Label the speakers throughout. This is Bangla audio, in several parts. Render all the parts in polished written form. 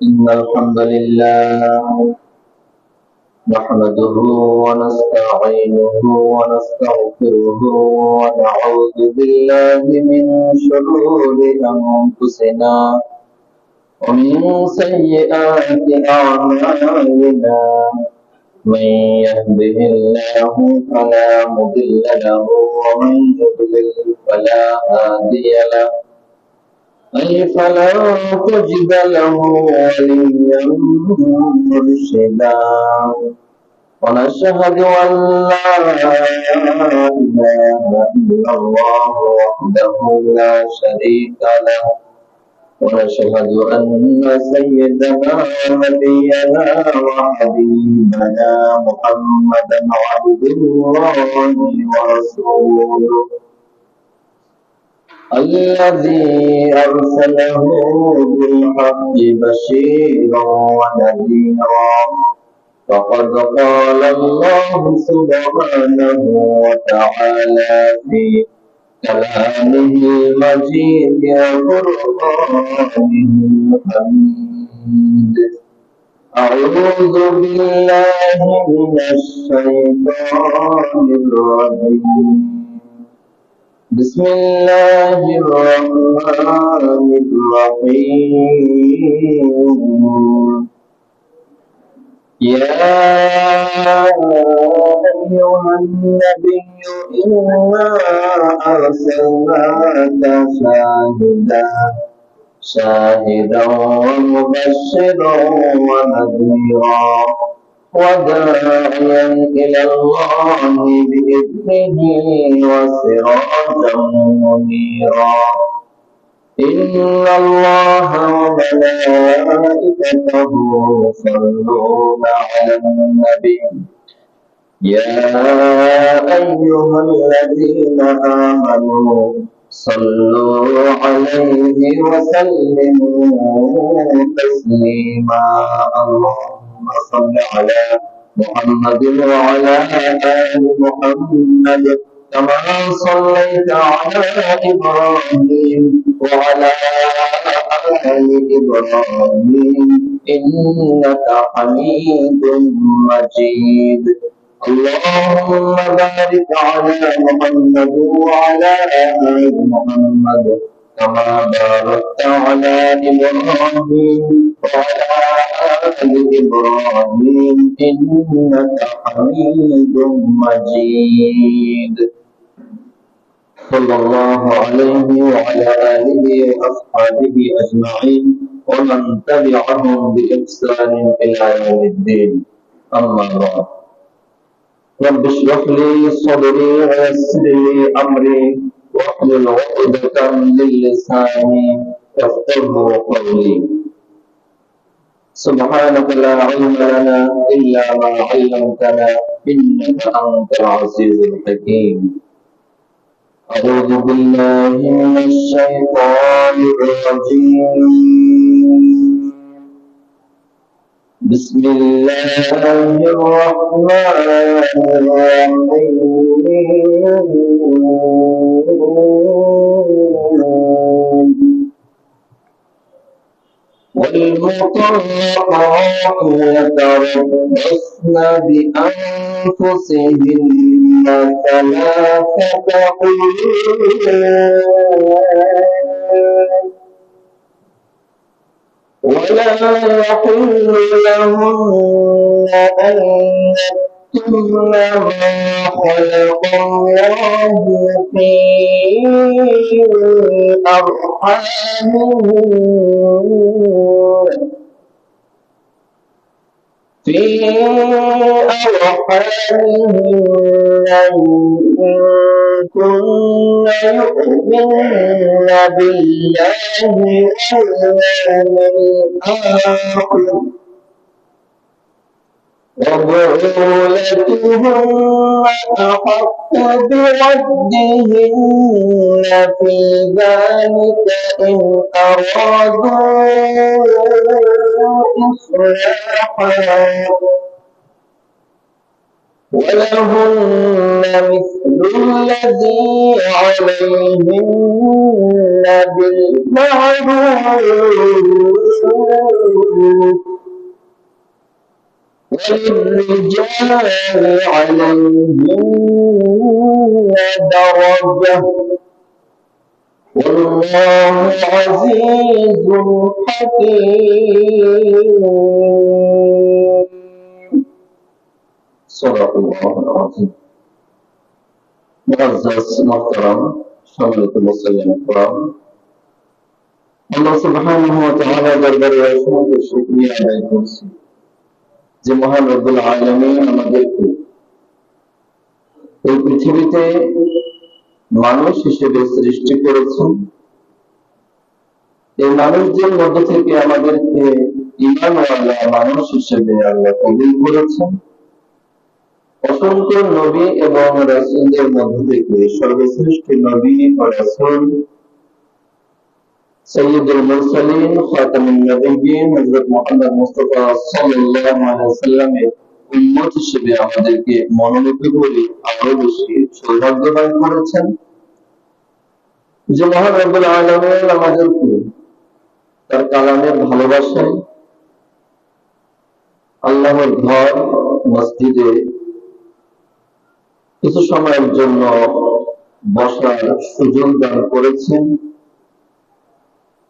Speaker 1: إن الحمد لله نحمده ونستعينه ونستغفره ونعوذ بالله من شرور أنفسنا ومن سيئات أعمالنا من يهده الله فلا مضل له ومن يضلل فلا هادي له فلا تجد له وليا مرشدا ونشهد أن لا إله إلا الله وحده لا شريك له ونشهد أن سيدنا ونبينا وحبيبنا محمدا عبده الله ورسوله الذي أرسله بالحق بشيرا ونذيرا فقد قال الله سبحانه وتعالى في كلامه المجيد وقرآنه الحميد أعوذ بالله من الشيطان الرجيم بسم الله الرحمن الرحيم يا أيها النبي إنا أرسلناك شاهدا ومبشرا ونذيرا وداعيا إلى الله بإذنه وسراجا منيرا إن الله وملائكته يصلون على النبي يا أيها الذين آمنوا صلوا عليه وسلموا تسليما اللهم صل على محمد وعلى آل محمد كما صليت على إبراهيم وعلى آل إبراهيم إنك حميد مجيد اللهم بارك على محمد وعلى آل محمد كما باركت على إبراهيم وعلى آل إبراهيم إنك حميد مجيد صلى الله عليه وعلى آله وأصحابه أجمعين ومن تبعهم بإحسان إلى يوم الدين أما بعد رب اشرح لي صدري ويسر لي أمري واحلل عقدة من لساني يفقهوا قولي سبحانك لا علم لنا إلا ما علمتنا إنك أنت العزيز الحكيم أعوذ بالله من الشيطان الرجيم بسم الله الرحمن الرحيم والمطلقات يتربصن بأنفسهن ثلاثة قروء ولا يحل لهن أن يكتمن ما خلق الله في أرحامهن إن كن يؤمن بالله واليوم الآخر وبعولتهن أحق بردهن في ذلك إن أرادوا إصلاحا ولهن مثل الذي عليهن بالمعروف وللرجال عليهن درجة والله عزيز حكيم صدق الله العظيم معزز محترم সম্মানিত মুসলিম کرام আল্লাহ সুবহানাহু ওয়া তাআলা দরবারে অসংখ্য শুকরিয়া আদায় করছি যে মহান রব্বুল আলামিন আমাদেরকে এই পৃথিবীতে মানুষ হিসেবে সৃষ্টি করেছেন। এই মানুষদের মধ্য থেকে আমাদেরকে ঈমানওয়ালা মানুষ হিসেবে আল্লাহ কবুল করেছেন। অসংখ্য নবী এবং রাসূলদের মধ্য থেকে সর্বশ্রেষ্ঠ নবী ও রাসূল সাইয়্যিদুল মুরসালিন খাতামুন নবিয়্যিন হযরত মুহাম্মদ মুস্তাফা সাল্লাল্লাহু আলাইহি ওয়াসাল্লামের উম্মত হিসেবে আমাদেরকে মনোনীত করে আরো বেশি সৌভাগ্যবান করেছেন। যে মহান রব্বুল আলামিন আমাদেরকে তার কালামের ভালোবাসায় আল্লাহর ঘর মসজিদে কিছু সময়ের জন্য বসার সুযোগ দান করেছেন।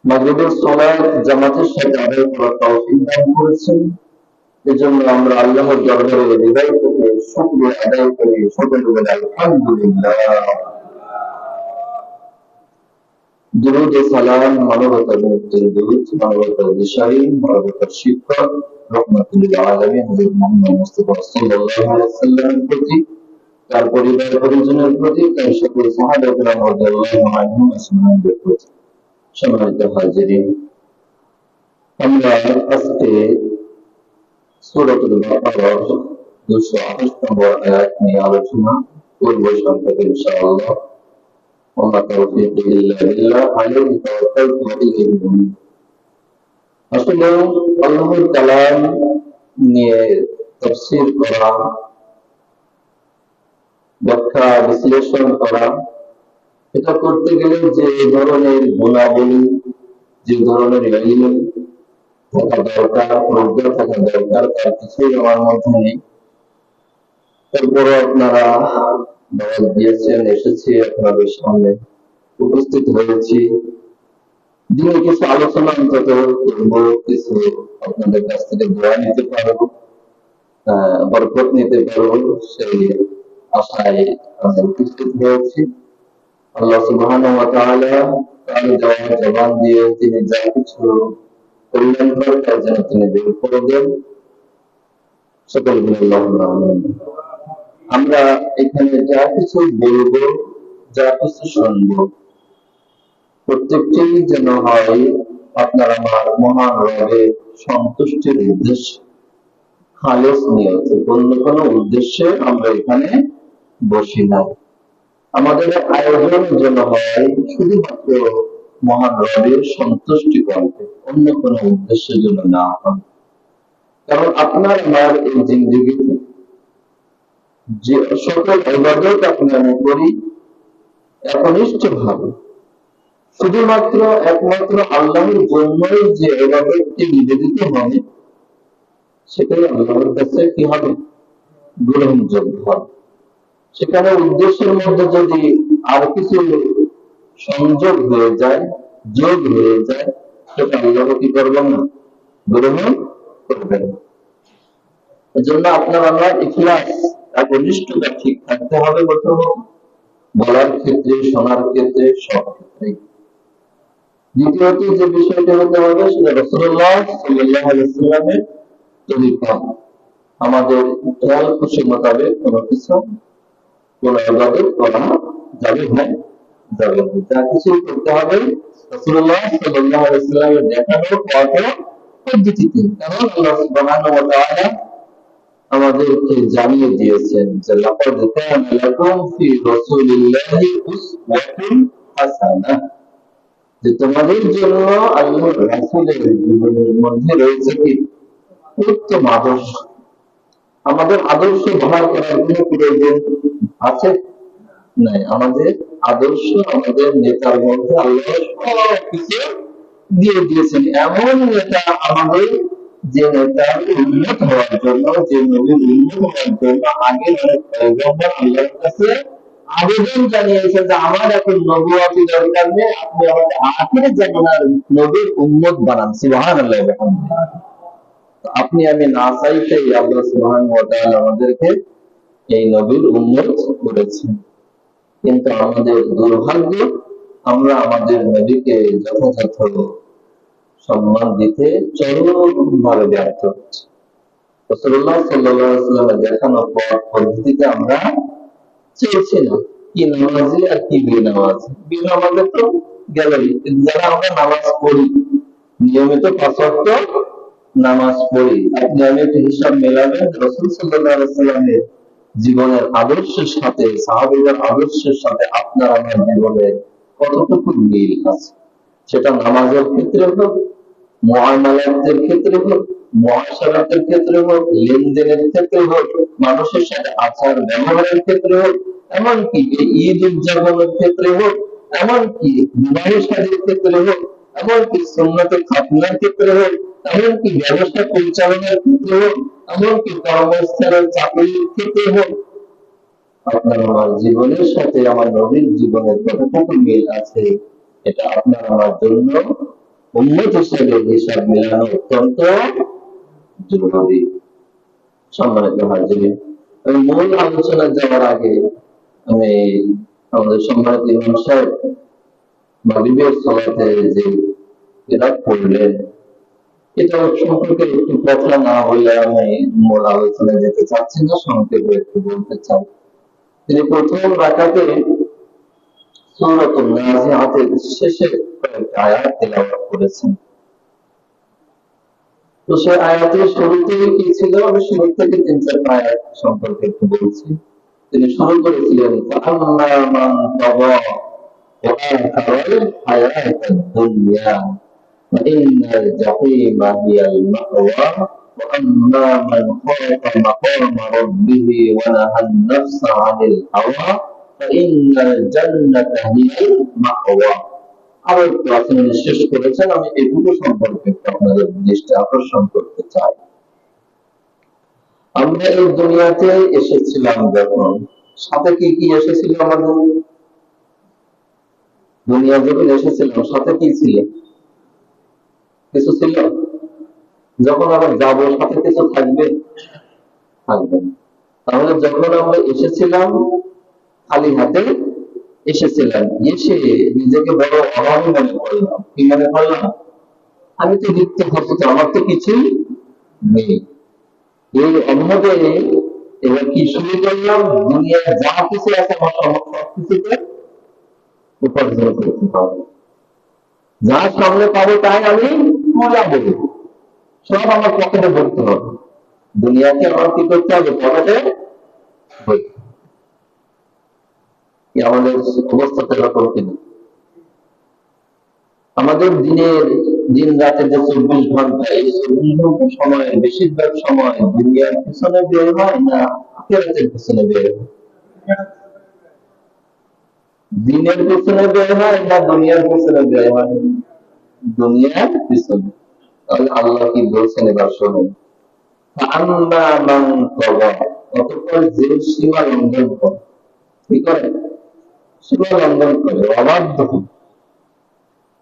Speaker 1: মাগরিবের সালাত জামাতের সাথে আদায় করার তৌফিক দান করেছেন। এজন্য আমরা আল্লাহর দরবারে হৃদয় থেকে শুকরিয়া আদায় করি, সকলে বলে আলহামদুলিল্লাহ। দুরূদ ও সালাম মানবতার মুক্তির দূত, মানবতার দিশারি, মানবতার শিক্ষক রাহমাতুল আলামিন হযরত মুহাম্মদ মুস্তাফা সাল্লাল্লাহু আলাইহি ওয়াসাল্লামের প্রতি, তার পরিবার পরিজনের প্রতি, তার সকল সাহাবা-কেরাম রাদিয়াল্লাহু আনহুম আজমাইনদের প্রতি। সম্মানিত হাজিরিন, আমরা আজকে সূরাতুল বাকারার 228 নম্বর আয়াত নিয়ে আলোচনা করব সংক্ষেপে ইনশাআল্লাহ। ওয়া তাওফীকি ইল্লা বিল্লাহ আলাইহি তাওয়াক্কালতু ওয়া ইলাইহি উনীব। আসলে আল্লাহর কালাম নিয়ে তাফসীর করা, ব্যাখ্যা বিশ্লেষণ করা, এটা করতে গেলে যে ধরনের গুণাবলী, যে ধরনের ইলম থাকা দরকার, প্রজ্ঞা থাকা দরকার, তার কিছুই আমার মধ্যে নেই। তারপরে আপনারা দাওয়াত দিয়েছেন, এসেছি আপনাদের সামনে উপস্থিত হয়েছি। দিনে কিছু আলোচনা অন্তত করবো, কিছু আপনাদের কাছ থেকে দোয়া নিতে পারবো, বরকত নিতে পারবো, সেই আশায় আমি উপস্থিত হয়েছি। আল্লাহ সুবহানাহু ওয়া তাআলা তার দেওয়া জবান দিয়ে তিনি যা কিছু কল্যাণকর তার যেন তিনি বের করে দেন। সকল আল্লাহুম্মা আমিন। আমরা এখানে যা কিছু বলবো, যা কিছু শুনবো, প্রত্যেকটি যেন হয় আপনার আমার মহান রবের সন্তুষ্টির উদ্দেশ্যে, খালেস নিয়তে, অন্য কোনো উদ্দেশ্যে আমরা এখানে বসি না। আমাদের আয়োজন যেন হয় শুধুমাত্র মহান রবের সন্তুষ্টি করতে, অন্য কোনো উদ্দেশ্যের জন্য না হয়। কারণ আপনার আমার এই জিন্দেগিতে যে সকল ইবাদত আপনি আমি করি একনিষ্ঠ ভাবে শুধুমাত্র একমাত্র আল্লাহর জন্যই যে ইবাদতটি নিবেদিত হবে, সেটাই আল্লাহর কাছে কি হবে? গ্রহণযোগ্য হবে। সেখানে উদ্দেশ্যের মধ্যে যদি আর কিছু সংযোগ হয়ে যায়, যোগ হয়ে যায়, সেটা আল্লাহ কি করবেন না? গ্রহণ করবেন। এজন্য আপনার আমার ইখলাস, একনিষ্ঠতা ঠিক থাকতে হবে প্রথমত, বলার ক্ষেত্রে, শোনার ক্ষেত্রে, সব ক্ষেত্রে। দ্বিতীয়ত যে বিষয়টা হতে হবে সেটা রাসূলুল্লাহ সাল্লাল্লাহু আলাইহি ওয়াসাল্লামের তরিকা। আমাদের খেয়াল খুশি মোতাবেক কোনো কিছু, কোন ইবাদত করা যাবে না, যাবে না। যা কিছু করতে হবে রাসূলুল্লাহ সাল্লাল্লাহু আলাইহি ওয়াসাল্লামের দেখানো পথ পদ্ধতিতে। কারণ আল্লাহ সুবহানাহু ওয়া তাআলা আমাদেরকে জানিয়ে দিয়েছেন যে লাকাদ কানা লাকুম ফি রাসূলিল্লাহি উসওয়াতুন হাসানাহ, যে তোমাদের জন্য আল্লাহর রাসূলের জীবনের মধ্যে রয়েছে কি? উত্তম আদর্শ। আমাদের আদর্শ ধার করার কোনো প্রয়োজন আছে? নাই। আমাদের আদর্শ, আমাদের নেতার মধ্যে আল্লাহ সব কিছু দিয়ে দিয়েছেন। এমন নেতা আমাদের, যে নেতার উন্নত হওয়ার জন্য, যে নবীর উন্নত হওয়ার জন্য আগে অনেক পয়গম্বর আল্লাহর কাছে আবেদন জানিয়েছেন যে আমার এখন নবুয়তি দরকার নেই, আপনি আমাকে আখিরের জামানার নবীর উম্মত বানান। সুবহানাল্লাহ। আপনি আমি না চাইতেই আল্লাহ সুবহানাহু ওয়া তাআলা আমাদেরকে এই নবীর উম্মত করেছেন। কিন্তু আমাদের দুর্ভাগ্য, আমরা আমাদের নবীকে যথাযথ সম্মান দিতে চরমভাবে ব্যর্থ হচ্ছি। রাসূলুল্লাহ সাল্লাল্লাহু আলাইহি ওয়াসাল্লামের দেখানো পথ পদ্ধতিতে আমরা চলছি না। কি নামাজি আর কি বেনামাজি। বেনামাজি তো গেলই, যারা আমরা নামাজ পড়ি, নিয়মিত ৫ ওয়াক্ত নামাজ পড়ি, আপনি আমি একটু হিসাব মেলাবেন রাসূল সাল্লাল্লাহু আলাইহি ওয়াসাল্লামের জীবনের আদর্শের সাথে, সাহাবীদের আদর্শের সাথে আপনার আমার জীবনের কতটুকু মিল আছে। সেটা নামাজের ক্ষেত্রে হোক, মুআমালাতের ক্ষেত্রে হোক, মুআশারাতের ক্ষেত্রে হোক, লেনদেনের ক্ষেত্রে হোক, মানুষের সাথে আচার ব্যবহারের ক্ষেত্রে হোক, এমনকি ঈদ উদযাপনের ক্ষেত্রে হোক, এমনকি বিবাহ শাদীর ক্ষেত্রে হোক, এমনকি সুন্নতে খাতনার ক্ষেত্রে হোক, এমনকি ব্যবসা পরিচালনার ক্ষেত্রে হোক, এমনকি কর্মস্থলের চাকরির ক্ষেত্রে হোক, আপনার আমার জীবনের সাথে আমার নবীর জীবনের কতটুকু মিল আছে, এটা আপনার আমার জন্য উম্মত হিসেবে হিসাব মেলানো অত্যন্ত জরুরি। সম্মানিত হাজিরিন, আমি মূল আলোচনায় যাওয়ার আগে আমি আমাদের সম্মানিত ইমাম সাহেব মাগরিবের সালাতে যে কিরাত পড়লেন, এটা সম্পর্কে একটু কথা না বলে আমি মূল আলোচনায় যেতে চাচ্ছি না, সংক্ষেপে একটু বলতে চাই। তিনি প্রথম রাকাতে সূরাতুন নাজিআতের শেষের কয়েকটা আয়াত তিলাওয়াত করেছেন। তো সেই আয়াতের শুরুতেই কি ছিল, আমি শুরু থেকে ৩-৪টা আয়াত সম্পর্কে একটু বলছি। তিনি শুরু করেছিলেন ফাআম্মা মান তাগা ওয়া আথারাল হায়াতাদ দুনিয়া ফাইন্নাল জাহিমা হিয়াল মাওয়া ওয়া আম্মা মান খাফা মাকামা রাব্বিহি ওয়া নাহান নাফসা আনিল হাওয়া ফাইন্নাল জান্নাতা হিয়াল মাওয়া। আরো একটু আপনি শেষ করেছেন, আমি এটুকু সম্পর্কে আপনাদের দৃষ্টি আকর্ষণ করতে চাই। আমরা এই দুনিয়াতে এসেছিলাম যখন, সাথে কি কি এসেছিল আমাদের? দুনিয়া যখন এসেছিলাম সাথে কি ছিল? কিছু ছিল? যখন আবার যাবো সাথে কিছু থাকবে? থাকবে না। তাহলে যখন আমরা এসেছিলাম খালি হাতে এসেছিলাম, এসে নিজেকে বড় অভাবী মনে করলাম। কি মনে করলাম? আমি তো লিপ্ত হচ্ছি, আমার তো কিছুই নেই। এই অভাবে এবার কি শুরু করলাম? দুনিয়ায় যা কিছু আছে আমার সবকিছুকে উপার্জন করতে হবে। যা সামনে পাবো তাই আমি কুলাবো, সব আমার পকেটে ভরতে হবে। দুনিয়াকে আমার কি করতে হবে? পকেটে ভরতে। আমাদের অবস্থাটা এরকম কিনা? আমাদের দিন রাতের যে ২৪ ঘন্টা, এই ২৪ ঘন্টা সময় বেশিরভাগ সময় দুনিয়ার পিছনে বের হয় না আখিরাতের পিছনে বের হয়? দিনের পিছনে বের হয় না দুনিয়ার পিছনে বের হয়? দুনিয়ার পিছনে। তাহলে আল্লাহ কি বলছেন এবার শোনেন। ফাআম্মা মান তাগা, অতঃপর যে সীমা লঙ্ঘন করে। কি করে? সীমা লঙ্ঘন করে, অবাধ্য হয়।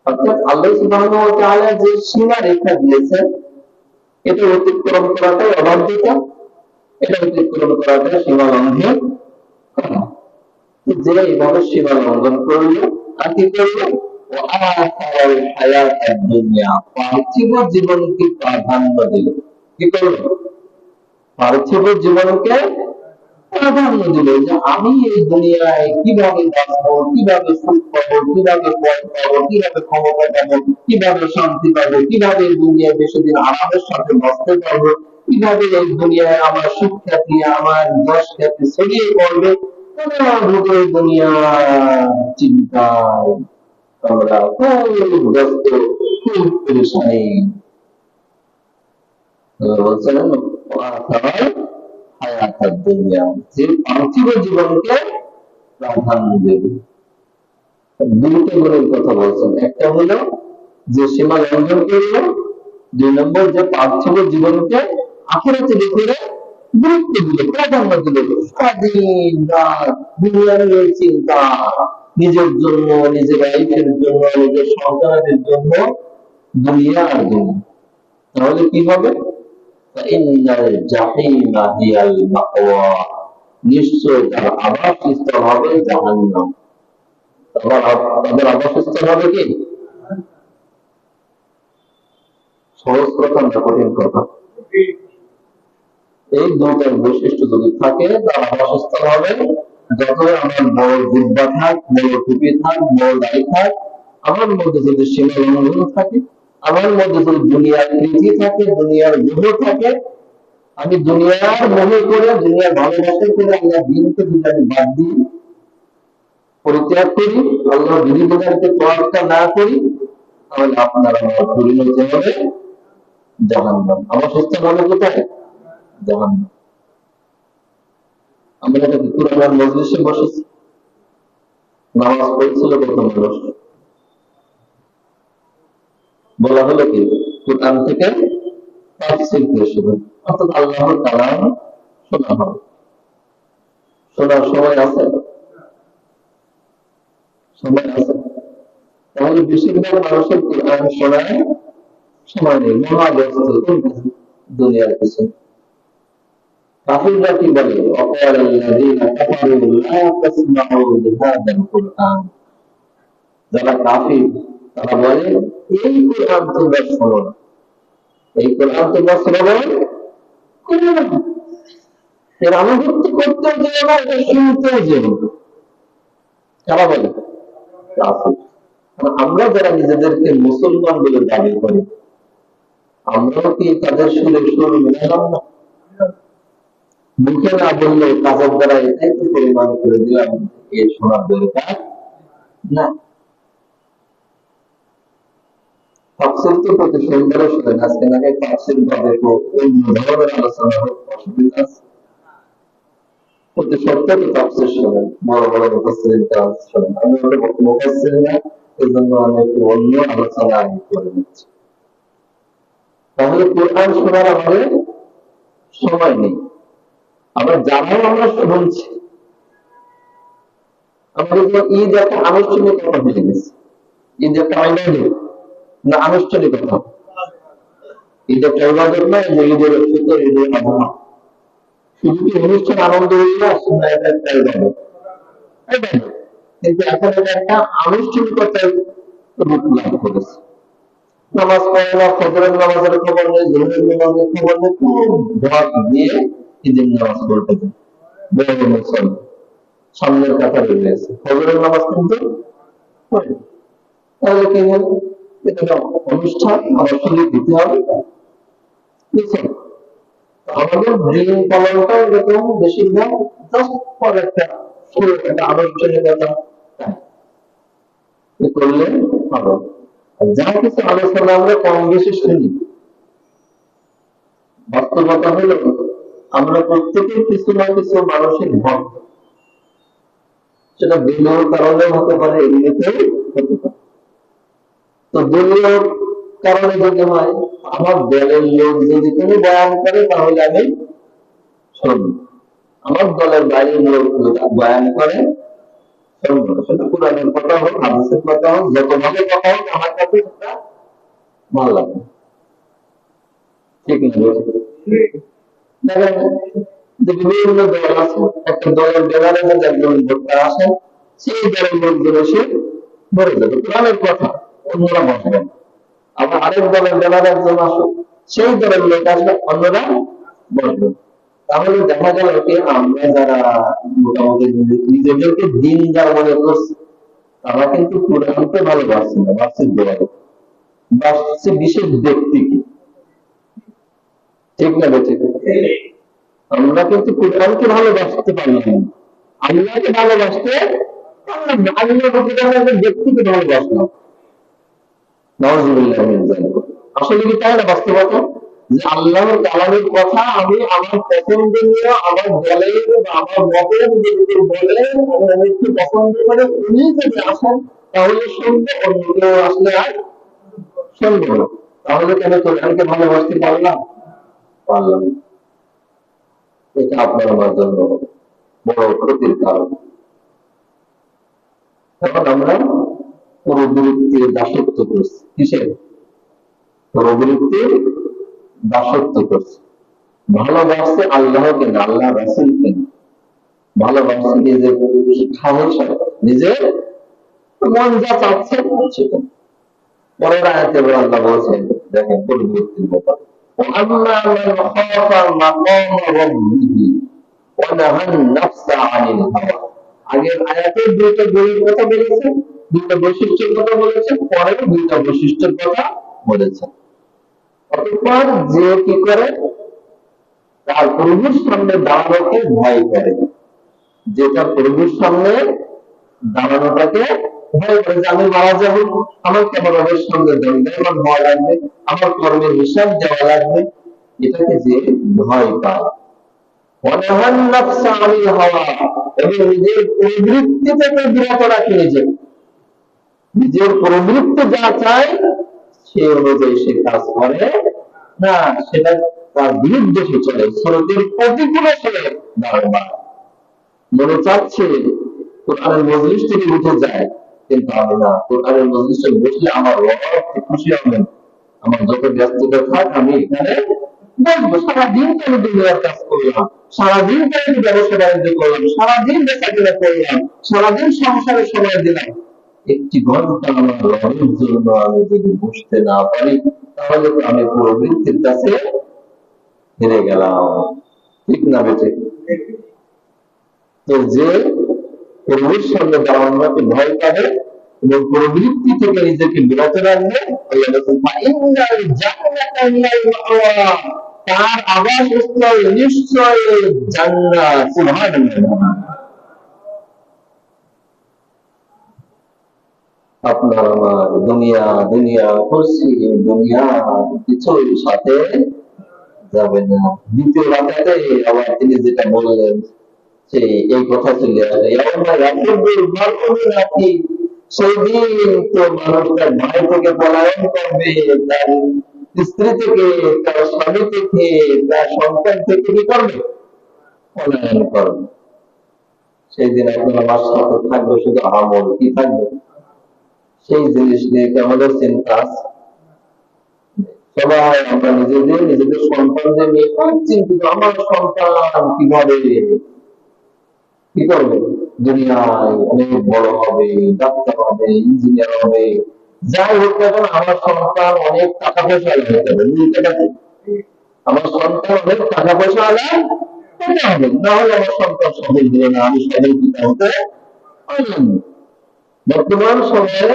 Speaker 1: অর্থাৎ আল্লাহ সুবহানাহু ওয়া তাআলা যে সীমা রেখা দিয়েছেন, এটা অতিক্রম করাটাই অবাধ্যতা, এটা অতিক্রম করাটাই সীমা লঙ্ঘন করা। যে এইভাবে সীমা লঙ্ঘন করলো আর কি করলো? ওয়া আথারাল হায়াতাদ দুনিয়া, পার্থিব জীবনকে প্রাধান্য দিল। কি করলো? পার্থিব জীবনকে প্রাধান্য দিল, যে আমি এই দুনিয়ায় কিভাবে বাঁচবো, কিভাবে সুখ পাবো, কিভাবে পদ পাবো, কিভাবে ক্ষমতা পাবো, কিভাবে শান্তি পাবো, কিভাবে এই দুনিয়ায় বেশিদিন আরামের সাথে বাঁচতে পারবো, কিভাবে এই দুনিয়ায় আমার সুখ খ্যাতি, আমার যশ খ্যাতি ছড়িয়ে পড়বে, হৃদয় দুনিয়ার চিন্তায় আমরা খুব ব্যস্ত, খুব পেরেশানি। বলছেন দুনিয়া, যে পার্থিব জীবনকে প্রাধান্য দেবে। দুটো গুণের কথা বলছেন, একটা হলো যে সীমা লঙ্ঘন করলো, 2 নম্বর যে পার্থিব জীবনকে আখিরাতে রেখে গুরুত্ব দিল, প্রাধান্য দিল। সারাদিন রাত দুনিয়ার চিন্তা, নিজের জন্য, নিজের লাইফের জন্য, নিজের সন্তানদের জন্য, দুনিয়ার জন্য। তাহলে কি হবে? ইন্নাল জাহিমা হিয়াল মাওয়া, নিশ্চয় তার আবাসস্থল হবে জাহান্নাম। তাদের আবাসস্থল হবে কি? সহজ কথা না কঠিন কথা? এই দুটার বৈশিষ্ট্য যদি থাকে, তার আবাসস্থল হবে, যত আমার বড় জিহ্বা থাক, বড় টুপি থাক, বড় দাড়ি থাক, আমার মধ্যে যদি সীমা লঙ্ঘন থাকে, আমার মধ্যে যদি দুনিয়ার প্রীতি থাকে, দুনিয়ার মোহ থাকে, আমি দুনিয়ার মোহে করে, দুনিয়ার ভালোবাসা করে আল্লাহ দিনকে যদি আমি বাদ দিই, পরিত্যাগ করি, আল্লাহ বিধিবিধানকে তোয়াক্কা না করি, তাহলে আপনার আমার পরিণতি হবে জাহান্নাম। আমার সুস্থ হবে কোথায়? জাহান্নাম। আমরা একটা কুরআনের মজলিসে বসেছি, নামাজ পড়ছিল কত মানুষ, বলা হলো কি কুরআন থেকে তাফসীর পেশ হবে, অর্থাৎ আল্লাহর কালাম শোনা হবে। শোনার সময় আছে? সময় আছে? তাহলে বেশিরভাগ মানুষের কুরআন শোনার সময় নেই, মহাব্যস্ত দুনিয়ার পিছনে। কাফিররা কি বলে? وقال الذين كفروا لا تسمعوا لهذا القرآن, যারা কাফির তারা বলে এই কোরআন তোমরা শোনো না, এই কোরআন তোমরা শ্রবণ করো না, এর অনুভূতি করতেও যেও না, এটা শুনতেও যেও না। কারা বলে? কাফির। আমরা যারা নিজেদেরকে মুসলমান বলে দাবি করি, আমরাও কি তাদের সুরে সুর মিলালাম না? মুখে না বললে কাজের দ্বারা এটাই তো পরিমাণ করে দিলাম, এই শোনার দরকার না। তাফসীর তো প্রতি সোমবারে শোনেন, আজকে নাকি তাফসীর বাদে অন্য ধরনের আলোচনা হোক, অসুবিধা আছে? প্রতি সপ্তাহে তাফসীর শোনেন, বড় বড় মুফাসসিরিন কাজ শোনেন। আমি ওটা মুফাসসির না, এই জন্য আমি একটু অন্য আলোচনা করে নিচ্ছি। তাহলে কোরআন শোনার আমাদের সময় নেই। আমরা জানাও আমরা শুনছি, আমাদের যে ঈদ একটা আনুষ্ঠানিকতা হয়ে গেছে। ঈদ একটা ইবাদত না আনুষ্ঠানিকতা? ঈদ একটা ইবাদত না, যে ঈদের ফিতর, ঈদের আযহা শুধু কি অনুষ্ঠান, আনন্দ উল্লাস না? এটা একটা ইবাদত, কিন্তু এখন এটা একটা আনুষ্ঠানিকতার রূপ লাভ করেছে। নামাজ পড়ে না, ফজরের নামাজের খবর নেই, জোহরের নামাজের খবর নেই, খুব ভর দিয়ে ঈদের নামাজ পড়তে যায় বড় মুসলমান, সামনের কাতারে রয়েছে, ফজরের নামাজ কিন্তু পড়ে না। তাহলে কি হল? এটা অনুষ্ঠান, আমার সঙ্গে দিতে হবে। বুঝছেন? আমাদের দিন পালনটা এরকম বেশিরভাগ জাস্ট ফর একটা আনুষ্ঠানিকতা করলে হবে। যা কিছু আলোচনা আমরা কম বেশি শুনি, বাস্তবতা হলো আমরা প্রত্যেকের কিছু না কিছু মানসিক ভক্ত, সেটা দলীয় কারণে হতে পারে, এমনিতেও হতে পারে। তো দলীয় কারণে যদি হয়, আমার দলের লোক যদি কোনো বয়ান করে তাহলে আমি শুনবো, আমার দলের বাইরের লোক বয়ান করে শুনবো, সেটা কোরআনের কথা হোক, হাদিসের কথা হোক, যত ভাবে কথা হোক, আমার কাছে সেটা ভালো লাগে। ঠিক না? দেখেন যে বিভিন্ন দল আছে, একটা দলের ব্যানারে যদি একজন ভোটটা আসে, সেই দলের লোকজন এসে ভরে যাবে, কোরআনের কথা, অন্যরা বসবে। আবার আরেক দলের ব্যানারে একজন আসুক, সেই দলের লোক আসবে, অন্যরা বসবে। তাহলে দেখা গেল কি আমরা যারা মোটামুটি নিজেদেরকে দিনদার মনে করছি, তারা কিন্তু কোরআনকে ভালোবাসছে না, বাসছে দোয়ারে, বাসছে বিশেষ ব্যক্তিকে। ঠিক না? বেঠিক? আমরা কিন্তু কোরআনকে ভালোবাসতে পারি না, আল্লাহকে ভালোবাসতে পারলাম না, আল্লাহ ব্যক্তিকে ভালোবাসলাম। নাউযুবিল্লাহি মিন যালিক। আসলে কি তাই না বাস্তবতা? যে আল্লাহর কালামের কথা আমি আমার পছন্দনীয় আমার দলের বা আমার মতের যদি বলেন আমি একটু পছন্দ করে উনি যদি আসেন তাহলে শুনবো, অন্য কেউ আসলে আর শুনবো না। তাহলে কেন কোরআনকে ভালোবাসতে পারলাম? পারলাম না। এটা আপনার আমার জন্য বড় ক্ষতির কারণ। এখন আমরা প্রবৃত্তির দাসত্ব করছি। কিসের? প্রবৃত্তির দাসত্ব করছি। ভালোবাসছে আল্লাহকে না, আল্লাহ রাসূলকে না। ভালোবাসছে নিজের খামোশ, নিজের মন যা চাচ্ছে সেটা। পরের আয়াতে আল্লাহ বলছেন, দেখেন পরিবর্তন ব্যাপার, وأما من خاف مقام ربه ونهى النفس عن الهوى। আগের আয়াতে দুটো গুণের কথা বলেছেন, দুটো বৈশিষ্ট্যের কথা বলেছেন, পরে দুটো বৈশিষ্ট্যের কথা বলেছেন। অতঃপর যে কি করে, তার প্রভুর সামনে দাঁড়ানোকে ভয় করে, যেটা প্রভুর সামনে দাঁড়ানোটাকে ভয় করে, যে আমি মারা যাব, আমার কেমন রবের সঙ্গে দণ্ডায়মান হওয়া লাগবে, আমার কর্মের হিসাব দেওয়া লাগবে, এটাকে যে ভয় পায়। ওয়ানাহান নাফসা আনিল হাওয়া, এবং নিজের প্রবৃত্তি থেকে বিরত রাখে নিজেকে। নিজের প্রবৃত্তি যা চায় সে অনুযায়ী সে কাজ করে না, সেটা তার বিরুদ্ধে সে চলে, স্রোতের প্রতিকূলে সে দাঁড়ায়। মনে চাচ্ছে কোরআনের মজলিস থেকে উঠে যায়, কিন্তু আমি না, কোরআনের মজলিসে বসলে আমার রব খুশি হবেন। আমার যত ব্যস্ততা থাক আমি এখানে বসবো, সারাদিন আমি দুনিয়ার কাজ করলাম, সারাদিন আমি ব্যবসা বাণিজ্য করলাম, সারাদিন বেচাকেনা করলাম, সারাদিন সংসারে সময় দিলাম, একটি ঘন্টা আমার রবের জন্য আমি যদি বসতে না পারি তাহলে তো আমি প্রবৃত্তির কাছে হেরে গেলাম। ঠিক না বেঁচে? তো যে প্রভুর সামনে দাঁড়ানোকে ভয় পাবে এবং প্রবৃত্তি থেকে নিজেকে বিরত রাখবে, তার আবাসস্থল নিশ্চয় জান্নাত। সুবহানাল্লাহ। আপনার আমার দুনিয়া দুনিয়া করছি, দুনিয়া কিছুই সাথে যাবে না। দ্বিতীয় রাকাতে আবার তিনি যেটা বললেন সেই এই কথা চলে আসে, সেই দিন তো মানুষ তার ভাই থেকে পলায়ন করবে, তার স্ত্রী থেকে, তার স্বামী থেকে, তার সন্তান থেকে কি করবে? পলায়ন করবে। সেই দিন আপনার আমার সাথে থাকবে শুধু আমল, কি থাকবে? সেই জিনিস নিয়ে কি আমাদের চিন্তা আছে? সবাই আমরা নিজেদের সন্তানদের নিয়ে খুব চিন্তিত, আমার সন্তান কিভাবে কি করবে, দুনিয়ায় অনেক বড় হবে, ডাক্তার হবে, ইঞ্জিনিয়ার হবে, যাই হোক না কেন আমার সন্তান অনেক টাকা পয়সা হতে হবে, আমার সন্তান অনেক টাকা পয়সা হতে হবে, না হলে আমার সন্তান সফল দিবে না, আমি সফল পিতা হতে পারলাম না। বর্তমান সময়ে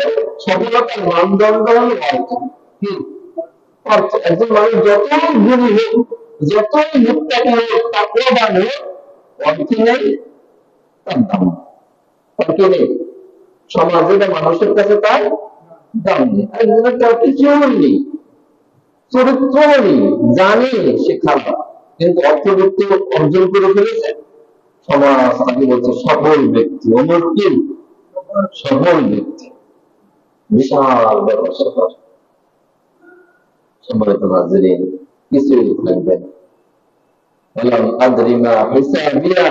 Speaker 1: সফলতার মানদণ্ড হল অর্থ। কি অর্থ? একজন মানুষ যতই গুণী হোক, যতই মুত্তাকি হোক, তাকওয়াবান হোক, অর্থ নেই তার দাম নেই। সমাজে বা মানুষের কাছে তার দাম নেই। একজনের তার কিছুও নেই, চরিত্র নেই, জানে সে খারাপ, কিন্তু অর্থবিত্ত অর্জন করে ফেলেছে, সমাজ তাকে বলছে সফল ব্যক্তি, অমর কি সফল ব্যক্তি, বিশাল ব্যবসা করে। সম্মানিত হাজিরিন, কিছুই থাকবে না। ولم أدر ما حسابيه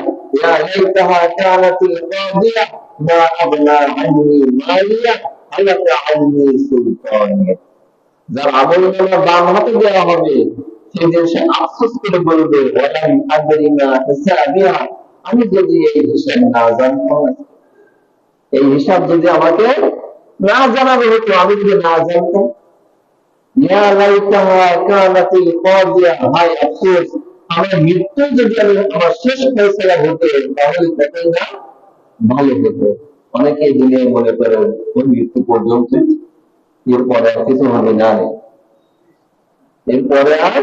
Speaker 1: يا ليتها كانت القاضية ما أغنى عني ماليه هلك عني سلطانيه। যার আমলনামা বাম হাতে দেওয়া হবে সেদিন সে আফসোস করে বলবে, ওয়ালাম আদরি মা হিসাবিয়া, আমি যদি এই হিসাব না জানতাম, এই হিসাব যদি আমাকে না জানানো হতো, আমি যদি না জানতাম, ইয়া লাইতাহা কানাতিল কাদিয়া, হায় আফসোস, আমার মৃত্যু যদি আমার শেষ ফয়সালা হতো তাহলে কতই না ভালো হতো। অনেকে দুনিয়ায় মনে করেন ওই মৃত্যু পর্যন্ত, এরপরে আর কিছু হবে না, এরপরে আর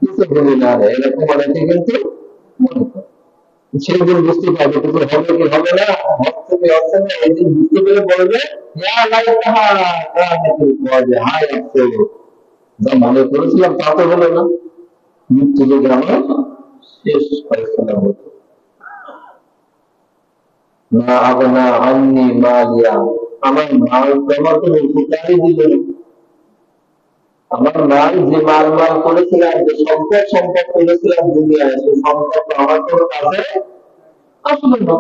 Speaker 1: কিছু হবে না, এরকম অনেকে কিন্তু মনে করে। সেদিন বুঝতে পারবে কিছু হবে কি হবে না, হচ্ছে কি হচ্ছে না, এই দিন বুঝতে পেরে বলবে ইয়া লাইতাহা কানাতিল কাদিয়া, হায় আফসোস, যা মনে করেছিলাম তা তো হলো না, মৃত্যু যদি আমার শেষ ফয়সালা হতো। না আগনা আন্নি মালিয়া, আমার মাল তো আমার কোনো উপকারই দিল না। আমার মাল যে মাল মাল করেছিলাম, যে সম্পদ সম্পদ করেছিলাম দুনিয়ায়, সেই সম্পদ তো আমার কোনো কাজে আসলে না।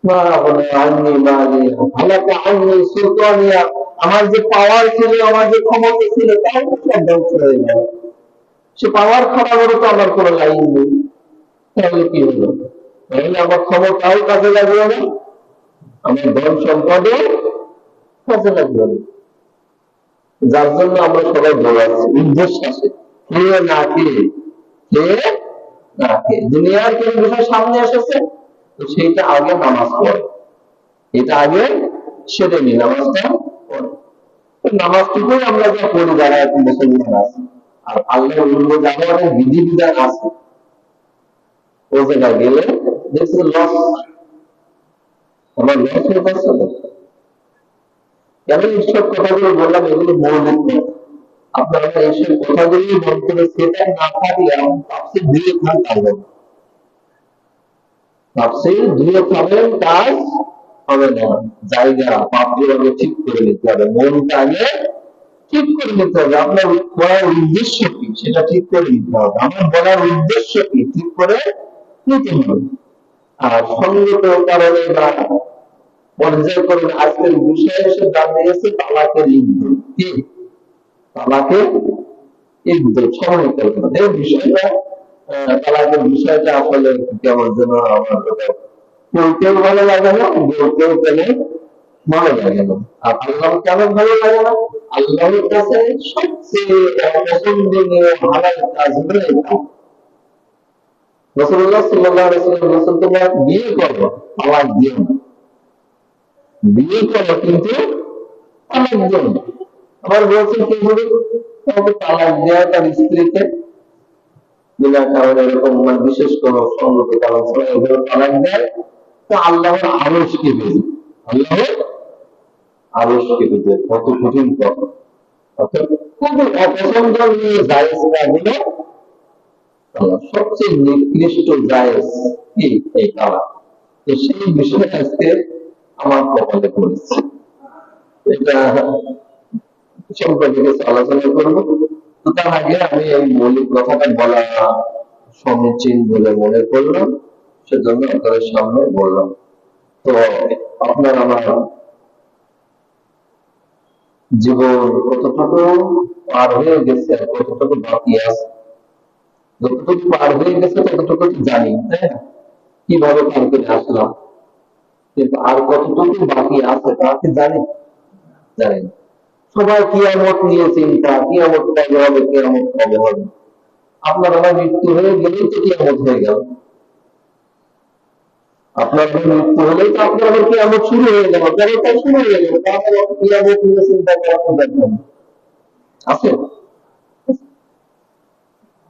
Speaker 1: মা আগনা আন্নি মালিয়া হালাকা আন্নি সুলতানিয়া, আমার যে পাওয়ার ছিল, আমার যে ক্ষমতা ছিল, তাও তো সব ধ্বংস হয়ে গেল। সে পাওয়ার খাটানোরও তো আমার কোনো লাইন নেই। তাহলে কি হলো? তাহলে আমার ক্ষমতাও কাজে লাগলো না, আমার ধন সম্পদও কাজে লাগলো না। যার জন্য আমরা সবাই দৌড়াচ্ছি উদ্দেশ্য আছে, খেয়ে না খেয়ে, খেয়ে না খেয়ে দুনিয়ার কোন বিষয় সামনে এসেছে, তো সেইটা আগে নামাজ পড়ে, এটা আগে সেরে নি, নামাজটা পড়ে। নামাজটুকুই আমরা যা পড়ি যারা এখন মুসলমান আছে, আর আল্লাহ অন্য জায়গায় অনেক বিধিবিধান আছে, ও জায়গায় গেলে দেখছি লস, আমার লস হয়ে যাচ্ছে না। কেন এইসব কথাগুলো বললাম? এগুলো মৌলিক নয়। আপনারা এইসব কথাগুলি মন্তব্য সেটা না থাকলে আমার তাফসীর দিয়ে খান পারবেন, তাফসীর দিয়ে খাবেন কাজ হবে না। জায়গা পাপগুলো আগে ঠিক করে নিতে হবে, মনটা আগে ঠিক করে নিতে হবে। আপনার বলার উদ্দেশ্য কি সেটা ঠিক করে নিতে হবে, আমার বলার উদ্দেশ্য কি ঠিক করে নিতে হবে। আর সঙ্গত কারণে বা পর্যায়ক্রমে আজকের বিষয়ে এসে জানতে গেছে তালাকের ইদ্যত কি, তালাকের ইদ্যত সময় কল্পনা এই বিষয়টা, তালাকের বিষয়টা আসলে কেমন যেন আমার বলতেও ভালো লাগে না, বলতেও কেন ভালো লাগে না। আর আল্লাহ কেন ভালো লাগে না? আল্লাহর কাছে সবচেয়ে অপছন্দনীয় হালাল কাজ হলো এটা। রাসূলুল্লাহ সাল্লাল্লাহু আলাইহি ওয়াসাল্লাম বলেছেন, তোমরা বিয়ে করো, তালাক দিও না। বিয়ে করো কিন্তু তালাক দিও না। আবার বলছেন কি বলে, কাউকে তালাক দেওয়া তার স্ত্রীকে বিনা কারণে এরকম মানে বিশেষ কোনো সঙ্গত কারণ ছাড়া এভাবে তালাক দেয়, তো আল্লাহর আরশ কেঁপে যায়, আল্লাহর আরশ কেঁপে যায়। কত কঠিন কথা! অর্থাৎ খুবই অপছন্দনীয় জায়েজ কাজগুলো তালাক, সবচেয়ে নিকৃষ্ট জায়েজ কি এই তালাক। তো সেই বিষয়ে আজকে আমার কপালে পড়েছে, এটা সম্পর্কে কিছু আলোচনা করবো। তো তার আগে আমি এই মৌলিক কথাটা বলা সমীচীন বলে মনে করলাম, সেজন্য আপনাদের সামনে বললাম। তো আপনার আমার জীবন কতটুকু পার হয়ে গেছে আর কতটুকু বাকি আছে, যতটুকু পার হয়ে গেছে ততটুকু তো জানি, তাই না? কিভাবে পার করে আসলাম, কিন্তু আর কতটুকু বাকি আছে তা কি জানি? জানি না। সবাই কিয়ামত নিয়ে চিন্তা, কিয়ামত কবে হবে, কিয়ামত কবে হবে। আপনার আমার মৃত্যু হয়ে গেলেই তো কিয়ামত হয়ে গেল, আপনার মৃত্যু হলেই তো আপনার আবার কিয়ামত শুরু হয়ে গেল, জগৎটা শুরু হয়ে গেল, তারপরে কিয়ামত নিয়ে চিন্তা করা তো দরকার আছে।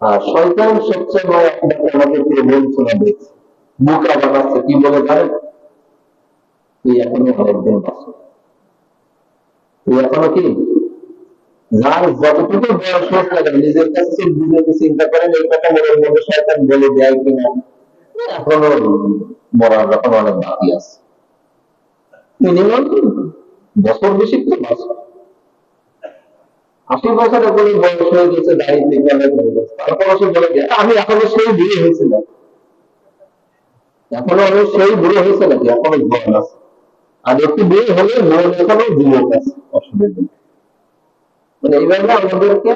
Speaker 1: আর শয়তান সবচেয়ে বড় একটা আমাদেরকে বঞ্চনা দিচ্ছে, বোকা বানাচ্ছে। কি বলে জানেন? তুই এখনো অনেকদিন বাঁচো, তুই এখনো কি, যার যতটুকু বয়স হোক না কেন, নিজের কাছে নিজেকে চিন্তা করেন এই কথা মনের মধ্যে শয়তান বলে দেয় কিনা, এখনো মরার রকম অনেক বাকি আছে, মিনিমাম বছর বেশি তো বাঁচো। 80 বছর এখন বয়স হয়ে গেছে, দাঁড়িয়ে থেকে অনেক হয়ে গেছে, তারপর সে বলে দেয় আমি এখনো সেই বুড়ি হয়েছিল, এখনো আমি সেই বুড়ো হয়েছে নাকি, এখনো জীবন আছে। আর একটু বুড়ি হলে মন এখনো জীবন আছে, অসুবিধা নেই। মানে এইভাবে আমাদেরকে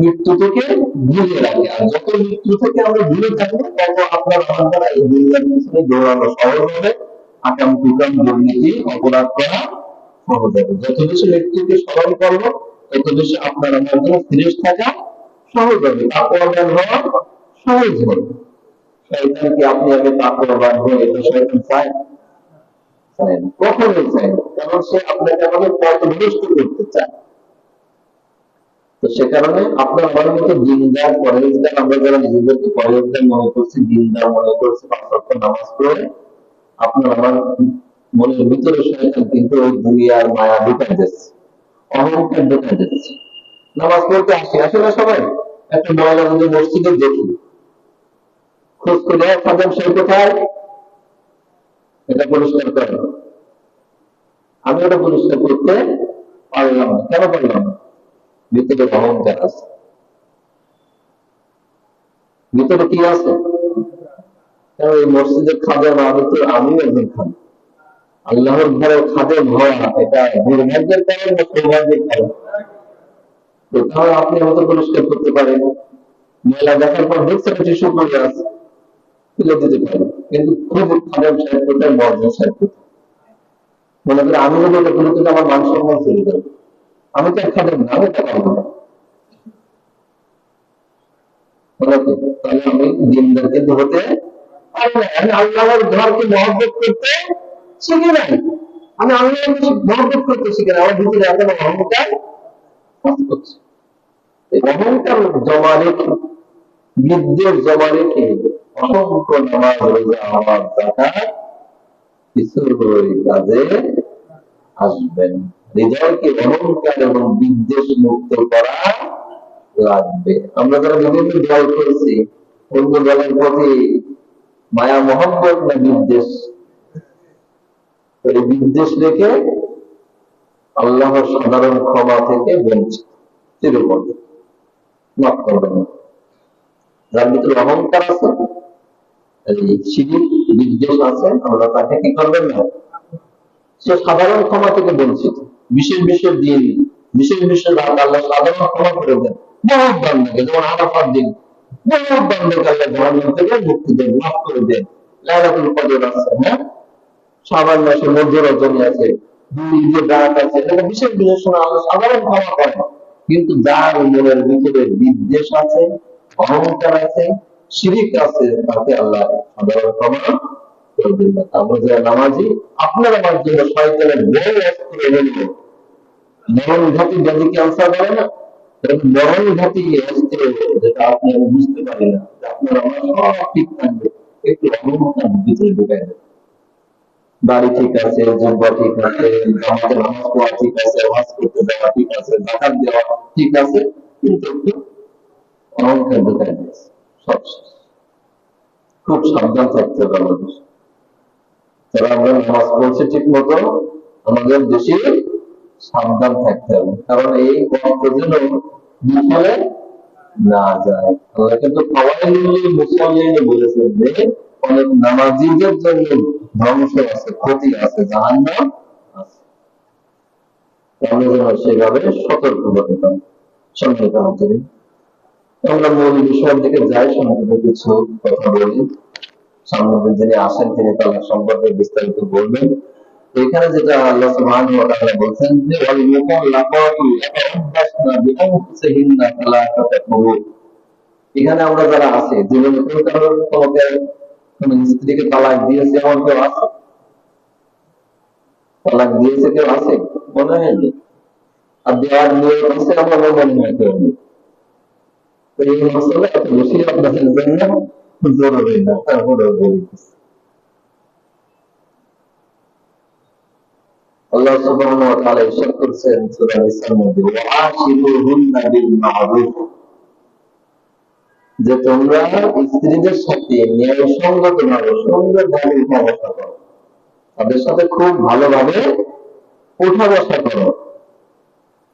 Speaker 1: মৃত্যু থেকে দূরে রাখে, আর যত মৃত্যু থেকে আমরা দূরে থাকবো তত আপনার আমার দ্বারা এই দুনিয়ার পিছনে দৌড়ানো সহজ হবে, আকাম কুকাম দুর্নীতি অপরাধ করা সহজ হবে। যত বেশি মৃত্যুকে স্মরণ করবো তত বেশি আপনার আমার জন্য ফ্রেশ থাকা সহজ হবে, তাকওয়াবান হওয়া সহজ হবে। শয়তান কি আপনি আমি তাকওয়াবান হয়ে, এটা শয়তান চায়? চায় না, কখনোই চায় না, কারণ সে আপনাকে আমাদের পথভ্রষ্ট করতে চায়। তো সে কারণে আপনার আমার মতো দিনদার পরেজগার, আমরা যারা নিজেদেরকে পরেজগার মনে করছি, দিনদার মনে করছি, 5 ওয়াক্ত নামাজ পড়ে, আপনার আমার মনের ভিতরে শয়তান কিন্তু ওই দুনিয়ার মায়া ঢুকাই দিচ্ছে, অহংকার ঢোকা যাচ্ছে। নামাজ পড়তে আসি না সবাই, একটা মহিলা যদি মসজিদে দেখি, খোঁজ করে খাদেম সাহেব কোথায়, এটা পরিষ্কার করে। আমি ওটা পরিষ্কার করতে পারলাম না। কেন পারলাম না? ভিতরে অহংকার আছে। ভিতরে কি আছে? কারণ এই মসজিদের খাদেম আমিও একজন খাদেম। আল্লাহর ঘরের খাদেম হওয়া এটা দুর্ভাগ্যের কারণ না সৌভাগ্যের কারণ? তাহলে আপনি আমাকে পরিষ্কার করতে পারেন, মেলা দেখার পর দেখছেন টিস্যু পড়ে আছে, তুলে দিতে পারেন, কিন্তু খুব খাদেম সাহেব কোথায়, মর্যাদা সাহেব কোথায়? মনে করি আমি যদি এটা তুলে দিতে আমার মান সম্মান চলে যাবে। আমি তো এক খাদেম না, আমি তা পারবো না। তাহলে আমি দিনদার কিন্তু হতে পারি না। আমি আল্লাহর ঘরকে মহব্বত করতে শিখি নাই। আমি আল্লাহকে মহব্বত করতে শিখি নাই। আমার ভিতরে এখনো অহংকার কাজ করছে। এই অহংকার জমা রেখে, বিদ্বেষ জমা রেখে অসংখ্য নামাজ, রোজা, হজ, যাকাত কিছুই কাজে আসবে না। হৃদয়কে অহংকার এবং বিদ্বেষ মুক্ত করা লাগবে। আমরা যারা বিভিন্ন দল করেছি, অন্য দলের প্রতি মায়া মহব্বত না বিদ্বেষ? এই বিদ্বেষ রেখে আল্লাহর সাধারণ ক্ষমা থেকে বঞ্চিত, চিরপদ মাফ করবেন না। যার ভিতরে অহংকার আছে, শিরিক, বিদ্বেষ আছে, আল্লাহ তাকে কি করবেন না, সে সাধারণ ক্ষমা থেকে বঞ্চিত। বিশেষ বিশেষ দিন, বিশেষ বিশেষ রাত আল্লাহ সাধারণ ক্ষমা করে দেন বহুত বান্দাকে, যেমন আরাফার দিন বহুত বান্দাকে আল্লাহ জাহান্নাম থেকে মুক্তি দেন, মাফ করে দেন। লাইলাতুল কদর আছে, হ্যাঁ, শাবান মাসে মধ্য রজনী আছে, ঈদের রাত আছে, এটা বিশেষ বিশেষ সময় আল্লাহ সাধারণ ক্ষমা করেন। কিন্তু যার মনের ভিতরে বিদ্বেষ আছে, অহংকার আছে, শিরিক আছে, তাকে আল্লাহ সাধারণ ক্ষমা করবেন না। আমরা যারা নামাজি, আপনার আমার জন্য শয়তানের বড় অস্ত্র হলো মরণঘাতী ব্যাধি, ক্যান্সার বলে না, মরণঘাতী অস্ত্র, যেটা আপনি আমি বুঝতে পারি না, আপনার আমার সব ঠিক থাকবে, একটু অহংকার ভিতরে ঢুকাই দেবে। বাড়ি ঠিক আছে, যোগ্য ঠিক আছে, আমাদের নামাজ পড়া ঠিক আছে, ওয়াজ করতে দেওয়া ঠিক আছে, যাকাত দেওয়া ঠিক আছে, কিন্তু একটু অহংকার ঢুকাই দিয়েছে, সব শেষ। খুব সাবধান থাকতে হবে আমাদের। যারা আমরা নামাজ পড়ছি ঠিক মতো, আমাদের বেশি সাবধান থাকতে হবে, কারণ এই কষ্ট যেন বিফলে না যায়। আল্লাহ কিন্তু ফাওয়াইলুল মুসাল্লিন বলেছেন যে অনেক নামাজীদের জন্য ধ্বংস আছে, ক্ষতি আছে, জাহান্নাম আছে। আমরা যেন সেভাবে সতর্ক হতে পারি। সম্মানিত হাজির, আমরা মূল বিষয়ের দিকে যাই, সম্পর্কে কিছু কথা বলি। সামনে যিনি আসেন তিনি তালাক সম্পর্কে বিস্তারিত বলবেন। এখানে যেটা আল্লাহ সুবহানাহু ওয়া তাআলা বলেন যে ওয়াল মুতাল্লাকাতু ইয়াতারাব্বাসনা বিআনফুসিহিন্না সালাসাতা কুরু। এখানে আমরা যারা আছি, জীবনে কোনো কারণে কোন স্ত্রীকে তালাক দিয়েছে এমন কেউ আছে? তালাক দিয়েছে কেউ আছে? মনে হয় না। আর দেওয়ার নিয়ম আছে আমার মনে হয় কেউ নেই। তো এই মশলা এত বেশি আপনাদের জন্য জরুরি না, তারপরে বলতেছি। আল্লাহ সুবহানাহু ওয়া তাআলা ইরশাদ করেছেন সূরা নিসার মধ্যে, ওয়াশিরুহুন্না বিল মা'রুফ, যে তোমরা স্ত্রীদের সাথে ন্যায়সঙ্গতভাবে সুন্দরভাবে উঠা বসা করো, তাদের সাথে খুব ভালোভাবে উঠা বসা করো।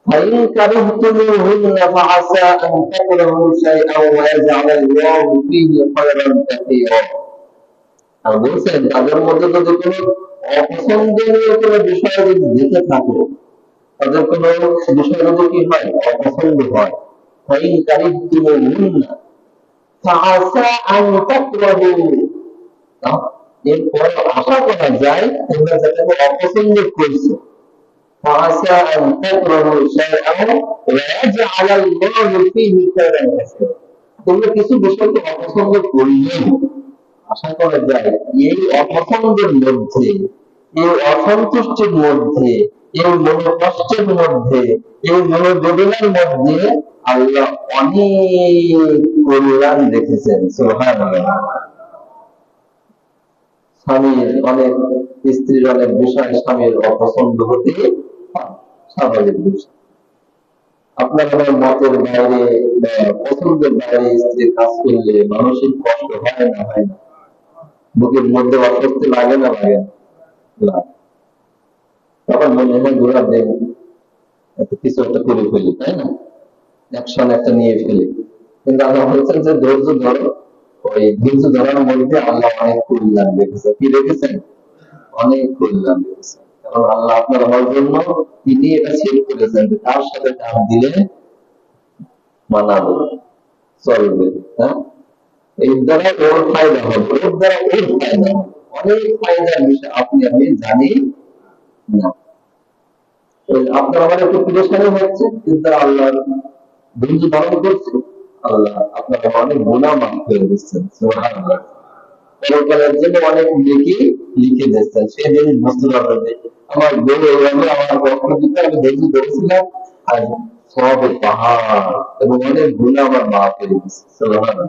Speaker 1: فإن كرهتموهن فعسى أن تكرهوا شيئا ويجعل الله فيه خيرا كثيرا। আর বলছেন তাদের মধ্যে যদি কোনো অপছন্দনীয় কোনো বিষয় যদি দেখে থাকো, তাদের কোনো বিষয় যদি কি হয়, অপছন্দ হয়, فإن كرهتموهن فعسى أن تكرهوا, এরপর আশা করা যায় তোমরা যেটাকে অপছন্দ করছো, فعسى أن تكرهوا شيئا ويجعل الله فيه خيرا كثيرا। তোমরা কিছু বিষয়কে অপছন্দ করলেও আশা করা যায় এই অপছন্দের মধ্যে, এই অসন্তুষ্টির মধ্যে, এই মনোকষ্টের মধ্যে, এই মনোবেদনার মধ্যে আল্লাহ অনেক কল্যাণ রেখেছেন। সুবহানাল্লাহ। স্বামীর অনেক, স্ত্রীর অনেক বিষয় স্বামীর অপছন্দ হতে স্বাভাবিক বিষয়, আপনার আমার মতের বাইরে বা পছন্দের বাইরে স্ত্রী কাজ করলে মানসিক কষ্ট হয় না হয় না? বুকের মধ্যে অস্বস্তি লাগে না লাগে না? লাগে। তখন মনে হয় ঘোরা দেব, একটা কিছু একটা করে ফেলি, তাই না? অ্যাকশন একটা নিয়ে ফেলি। কিন্তু আল্লাহ বলছেন যে ধৈর্য ধরো, ওই ধৈর্য ধরার মধ্যে আল্লাহ অনেক কল্যাণ রেখেছে। কি রেখেছেন? অনেক কল্যাণ রেখেছেন। কারণ আল্লাহ আপনার আমার জন্য তিনি এটা সেট করেছেন যে কার সাথে কার দিলে মানাবে, চলবে। হ্যাঁ, এর দ্বারা ওর ফায়দা হবে, ওর দ্বারা ওর ফায়দা হবে। অনেক ফায়দার বিষয় আপনি আমি জানি না। আপনার আমার একটু প্রেশারে হচ্ছে, এর দ্বারা আল্লাহ ধৈর্য ধারণ করছে, আল্লাহ আপনার অনেক গুনাহ মাফ করে দিচ্ছেন। সুবহানাল্লাহ। পরকালের জন্য অনেক নেকি লিখে দিচ্ছেন। সেই জিনিস বুঝতে পারবেন যে আমার বউ এইভাবে আমার পক্ষ দিতে আমি ধৈর্য ধরেছিলাম, আর সবের পাহাড় এবং অনেক গুনাহ আমার মাফ করে দিচ্ছে। সুবহানাল্লাহ।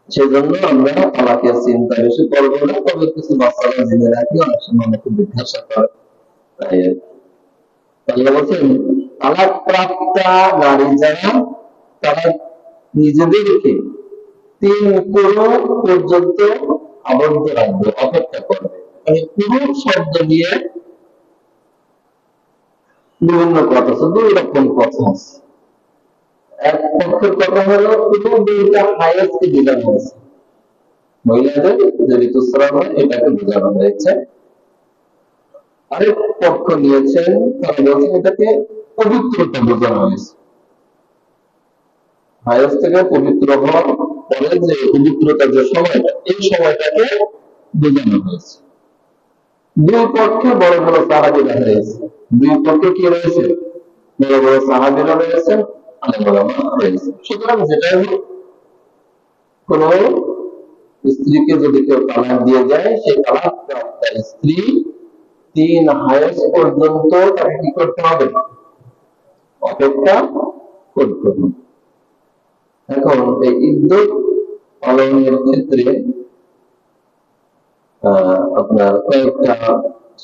Speaker 1: সেজন্য আমরা তালাকের চিন্তা বেশি করবো না, তবে কিছু মাসালা জেনে রাখি, অনেক সময় আমাকে জিজ্ঞাসা করে। তাই আর কি। তাহলে বলছেন তালাক প্রাপ্তা নারী যারা, তারা নিজেদেরকে 3 পুরুষ পর্যন্ত আবদ্ধ রাখবে, অপেক্ষা করবে। মানে পুরুষ শব্দ দিয়ে বিভিন্ন কথা আছে, 2 রকম কথা আছে। এক পক্ষের কথা হলো পুরুষ দুইটা হায়েস্টকে বোঝানো হয়েছে, মহিলাদের যে ঋতুস্রাব হয় এটাকে বোঝানো হয়েছে। আরেক পক্ষ নিয়েছেন, তারা বলছেন এটাকে পবিত্রতা বোঝানো হয়েছে। হায়েস থেকে পবিত্র হওয়ার পরে যে পবিত্রতার যে সময়টা, এই সময়টাকে বোঝানো হয়েছে। 2 পক্ষে বড় বড় সাহাবীরা রয়েছে। 2 পক্ষে কি রয়েছে? বড় বড় সাহাবীরা রয়েছেন, আলেম ওলামা রয়েছে। সুতরাং যেটাই হোক, কোন স্ত্রীকে যদি কেউ তালাক দিয়ে যায়, সেই তালাক প্রাপ্ত স্ত্রী 3 হায়েস পর্যন্ত তাকে কি করতে হবে? অপেক্ষা করতে হবে। এখন এই ইদ্যত পালনের ক্ষেত্রে আপনার কয়েকটা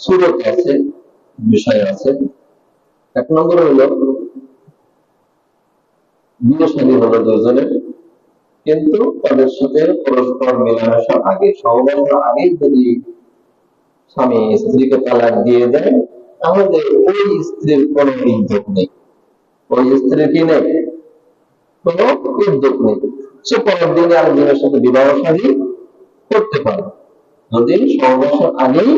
Speaker 1: সূরত আছে, বিষয় আছে। 1 নম্বর হলো বিয়ে শাদী হলো 2 জনের, কিন্তু তাদের সাথে পরস্পর মেলামেশার আগে, সহবাসের আগে যদি স্বামী স্ত্রীকে তালাক দিয়ে দেয়, তাহলে ওই স্ত্রীর কোনো ইজ্জত নেই। ওই স্ত্রীর কি নেই? কোনো ইজ্জত নেই। সে পরের দিনে আরেকজনের সাথে বিবাহ শাদী করতে পারে, যদি সহবাসের আগেই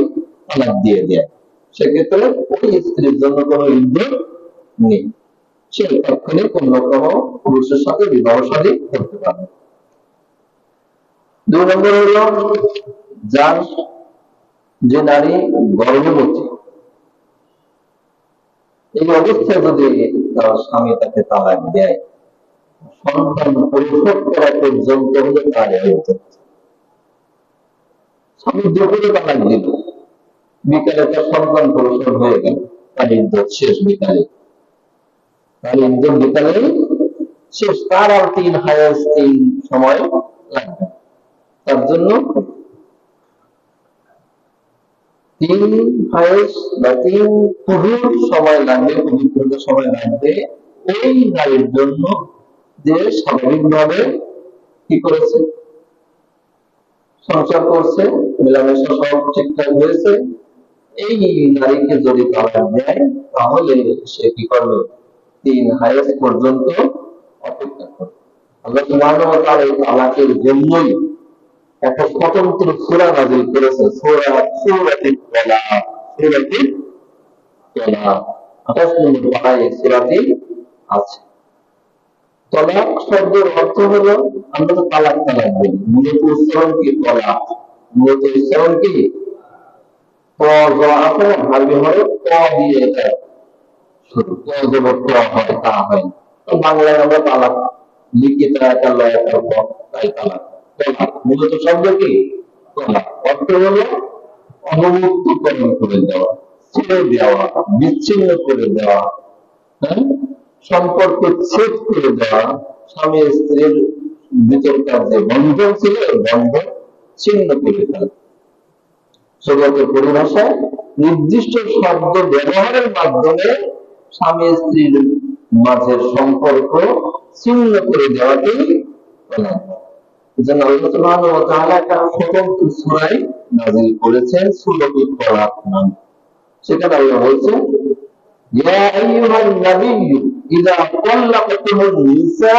Speaker 1: তালাক দিয়ে দেয়। সেক্ষেত্রে ওই স্ত্রীর জন্য কোনো ইজ্জত নেই, সে তখনই কোনো পুরুষের সাথে বিবাহ শাদী করতে পারে। 2 নম্বর হলো যার, যে নারী গর্ভবতী, এই অবস্থায় যদি তার স্বামী তাকে তালাক দেয়, সন্তান প্রসব করা পর্যন্ত হলে তার ইজ্জত। স্বামী দুপুরে তালাক দিল, বিকালে তার সন্তান প্রসব হয়ে গেল, তার ইজ্জত শেষ বিকালে। তার ইজ্জত বিকালে শেষ, তার আর 3 হায়েস 3 সময় লাগবে। তার জন্য 3 হায়েস বা 3 পুরুষ সময় লাগবে, পবিত্রতার সময় লাগবে ওই নারীর জন্য যে স্বাভাবিকভাবে কি করেছে, সংসার করছে, মেলামেশা সব ঠিকঠাক হয়েছে। এই নারীকে যদি তালাক দেয়, তাহলে সে কি করবে? 3 হায়েস পর্যন্ত অপেক্ষা করবে। আল্লাহ সুবহানাহু ওয়া তাআলা এই তালাকের জন্যই একটা স্বতন্ত্র সূরা নাযিল করেছে, সূরাতুত তালাক। সূরাতুত তালাক 28 নম্বর পারায় এই সূরাটি আছে। তালাক শব্দের অর্থ হলো, আমরা তো তালাক তালাক বলি, মূলত উচ্চারণ কি? তালাক। মূলত উচ্চারণ কি? ত জ আছে, আরবি হরফ ত দিয়ে এটা শুরু, ত জবর ত হয়, তা হয়। তো বাংলায় আমরা তালাক লিখি, তা একটা লয় একটা ক, তাই তালাক। তালাক মূলত শব্দ কি? তালাক। অর্থ হলো অবমুক্তকরণ করে দেওয়া, ছেড়ে দেওয়া, বিচ্ছিন্ন করে দেওয়া, হ্যাঁ, সম্পর্ক ছেদ করে দেওয়া, স্বামী স্ত্রীর ভিতরকার যে বন্ধন ছিল, এই বন্ধন ছিন্ন করে ফেলা। শরীয়তের পরিভাষায় নির্দিষ্ট শব্দ ব্যবহারের মাধ্যমে স্বামী স্ত্রীর মাঝের সম্পর্ক ছিন্ন করে দেওয়াকেই তালাক। এজন্য আল্লাহ সুবহানাহু ওয়া তাআলা একটা স্বতন্ত্র সূরা নাযিল করেছেন সূরাতুত তালাক নাম। সেখানে আল্লাহ বলছেন, ইয়া আইয়ুহান নাবিয়্যু ইযা তাল্লাকতুমুন নিসা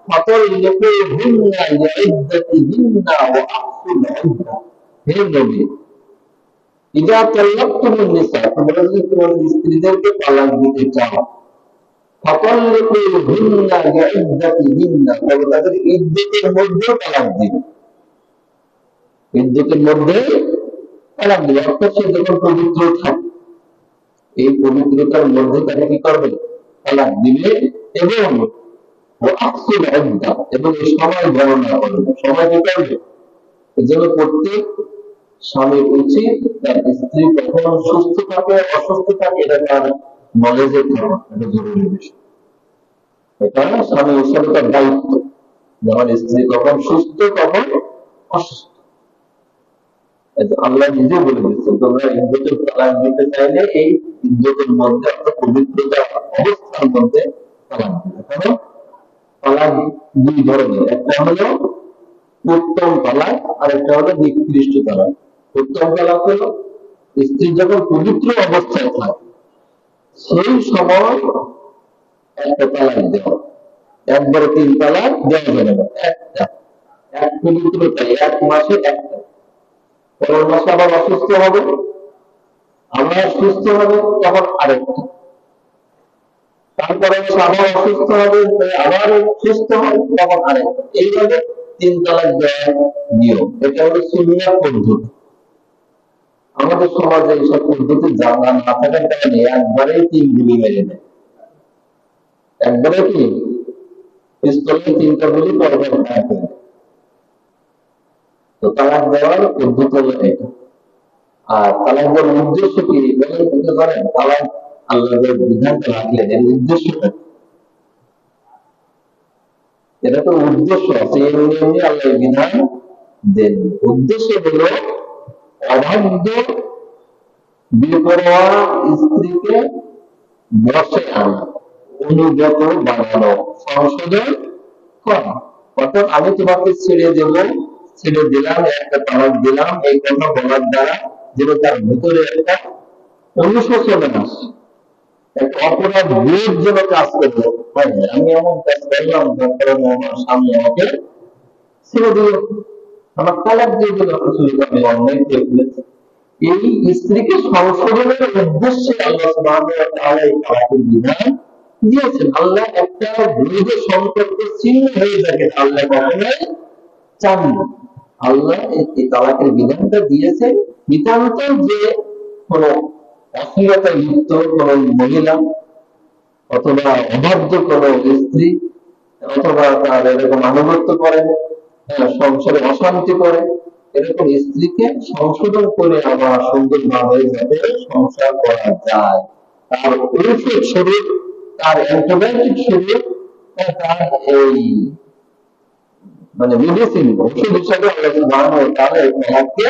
Speaker 1: ফাতাল্লিকুহুন্না লিইদ্দাতিহিন্না ওয়া আহসুল ইদ্দা। হে নবী, ইযা তাল্লাকতুমুন নিসা, তোমরা যদি তোমাদের স্ত্রীদেরকে তালাক দিতে চাও, ফাতাল্লিকুহুন্না লিইদ্দাতিহিন্না, তবে তাদের ইদ্দতের মধ্যে তালাক দিবে। ইদ্দতের মধ্যে তালাক দিবে, অর্থাৎ সে যখন পবিত্র থাকে এই পবিত্রতার মধ্যে তাকে কি করবে? তালাক দিবে। এবং ওয়াহসুল ইদ্দা, এবং এই সময় গণনা করবে, সময় কি করবে? এজন্য প্রত্যেক স্বামীর উচিত তার স্ত্রী কখন সুস্থ থাকে অসুস্থ থাকে এটা তার নলেজে থাকা, এটা জরুরি বিষয়। এটা স্বামী হিসেবে তার দায়িত্ব, যখন স্ত্রী কখন সুস্থ কখন অসুস্থ। আল্লাহ নিজে বলে দিচ্ছেন, তোমরা ইদ্দতের তালাক দিতে চাইলে এই ইদ্দতের মধ্যে অর্থাৎ পবিত্রতা অবস্থার মধ্যে তালাক দিবে। কারণ তালাক দুই ধরনের, একটা হলো উত্তম তালাক আর একটা হলো নিকৃষ্ট তালাক। উত্তম তালাক হলো স্ত্রী যখন পবিত্র অবস্থায় থাকে সেই সময় একটা তালাক দেওয়া, একবারে 3 তালাক দেওয়া যাবে না, একটা, এক পবিত্রতায় 1 মাসে একটা। পরের মাসে আবার অসুস্থ হবে, আবার সুস্থ হবে, তখন আরেকটা, তারপরে আবার অসুস্থ হবে, আবার সুস্থ হবে, তখন আরেকটা। এইভাবে 3 তালাক দেওয়ার নিয়ম। এটা হলো সুন্নাহ পদ্ধতি। আমাদের সমাজে এইসব পদ্ধতি জানা না থাকার কারণে একবারে 3 গুলি মেরে দেয়, একবারে কি পিস্তলে 3টা গুলি পরপর ফায়ার করে। তো তালাক দেওয়ার পদ্ধতি হলো এটা। আর তালাক দেওয়ার উদ্দেশ্য কি বলতে পারেন? তালাক আল্লাহ যে বিধানটা রাখলেন এর উদ্দেশ্যটা, এটা তো উদ্দেশ্য আছে, এমনি এমনি আল্লাহ বিধান দেন। উদ্দেশ্য হলো অবাধ্য বেপরোয়া স্ত্রীকে বশে আনা, অনুগত বানানো, সংশোধন করা। অর্থাৎ আমি তোমাকে ছেড়ে দেব, ছেড়ে দিলাম, একটা তালাক দিলাম, এই কথা বলার দ্বারা যেন তার ভিতরে একটা অনুশোচনা আসে, একটা অপরাধ বোধ যেন কাজ করবে। আমি এমন কাজ করলাম যার কারণে আমার স্বামী আমাকে ছেড়ে দিল, আমার তালাক দিয়ে দিল, আসলে আমি অন্যায় করে ফেলেছি। এই স্ত্রীকে সংশোধনের উদ্দেশ্যে আল্লাহ সুবহানাহু ওয়া তাআলা এই তালাকের বিধান দিয়েছেন। আল্লাহ একটা বৈধ সম্পর্ক ছিন্ন হয়ে যাবে আল্লাহ কখনোই চান না। আল্লাহ এই তালাকের বিধানটা দিয়েছেন নিতান্ত যে কোন অশ্লীলতা লিপ্ত কোন মহিলা অথবা অবাধ্য কোন স্ত্রী অথবা তার এরকম আনুগত্য করে, সংসারে অশান্তি করে, এরকম স্ত্রীকে সংশোধন করে আবার সুন্দরভাবে যাতে সংসার করা যায়, তার ঔষধ স্বরূপ, তার অ্যান্টিবায়োটিক স্বরূপ, তার এই মানে মেডিসিন ওষুধ হিসাবে আল্লাহ সুবহানাহু ওয়া তাআলা এই তালাককে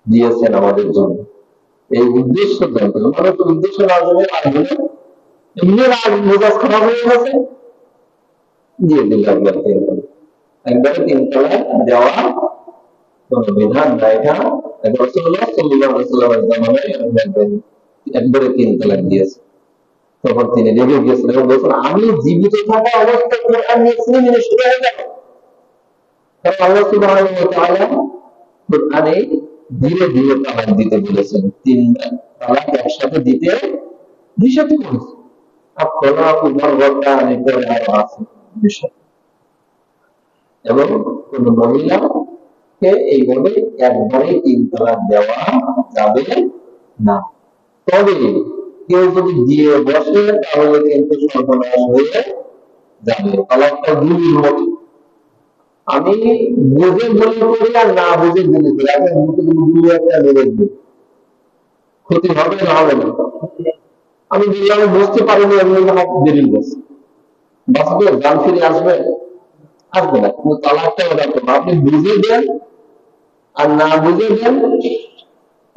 Speaker 1: দিয়েছেন আমাদের জন্য। এই উদ্দেশ্য দরকার, মানুষ উদ্দেশ্য না জেনে আর হলে এমনি রাগ মেজাজ খারাপ হয়ে গেছে, দিয়ে দিল একবারে 3 তালাক দেওয়া কোন বিধান না। এটা রাসূলুল্লাহ সাল্লাল্লাহু আলাইহি ওয়াসাল্লামের জামানায় একবারে 3 তালাক দিয়েছে। তখন তিনি রেগে গিয়েছিলেন এবং বলছেন, আমি জীবিত থাকা অবস্থায় কোরআন নিয়ে সিনেমিনে শুরু হয়ে গেল। কারণ আল্লাহ সুবহানাহু ওয়া তাআলা কোরআনে ধীরে ধীরে তালাক দিতে বলেছেন, 3 তালাক একসাথে দিতে নিষেধ করেছেন। আপনারা উদাহরণটা পরে আরো আছে বিষয়। এবং কোন মহিলাকে এইভাবে একবারে 3 তালাক দেওয়া যাবে না। তবে কেউ যদি দিয়ে বসে তাহলে কিন্তু সর্বনাশ হয়ে যাবে। তালাকটা গুলির মতো, আমি বুঝে গুলি করি আর না বুঝে গুলি করি, আমি মুখে গুলি একটা মেরে দিই, ক্ষতি হবে না হবে না? আমি বললাম বুঝতে পারিনি, এমনি আমার বেরিয়ে গেছে, বাঁচবে? গান ফিরে আসবে? আসবে না। কিন্তু তালাকটা এরকম, আপনি বুঝে দেন আর না বুঝে দেন,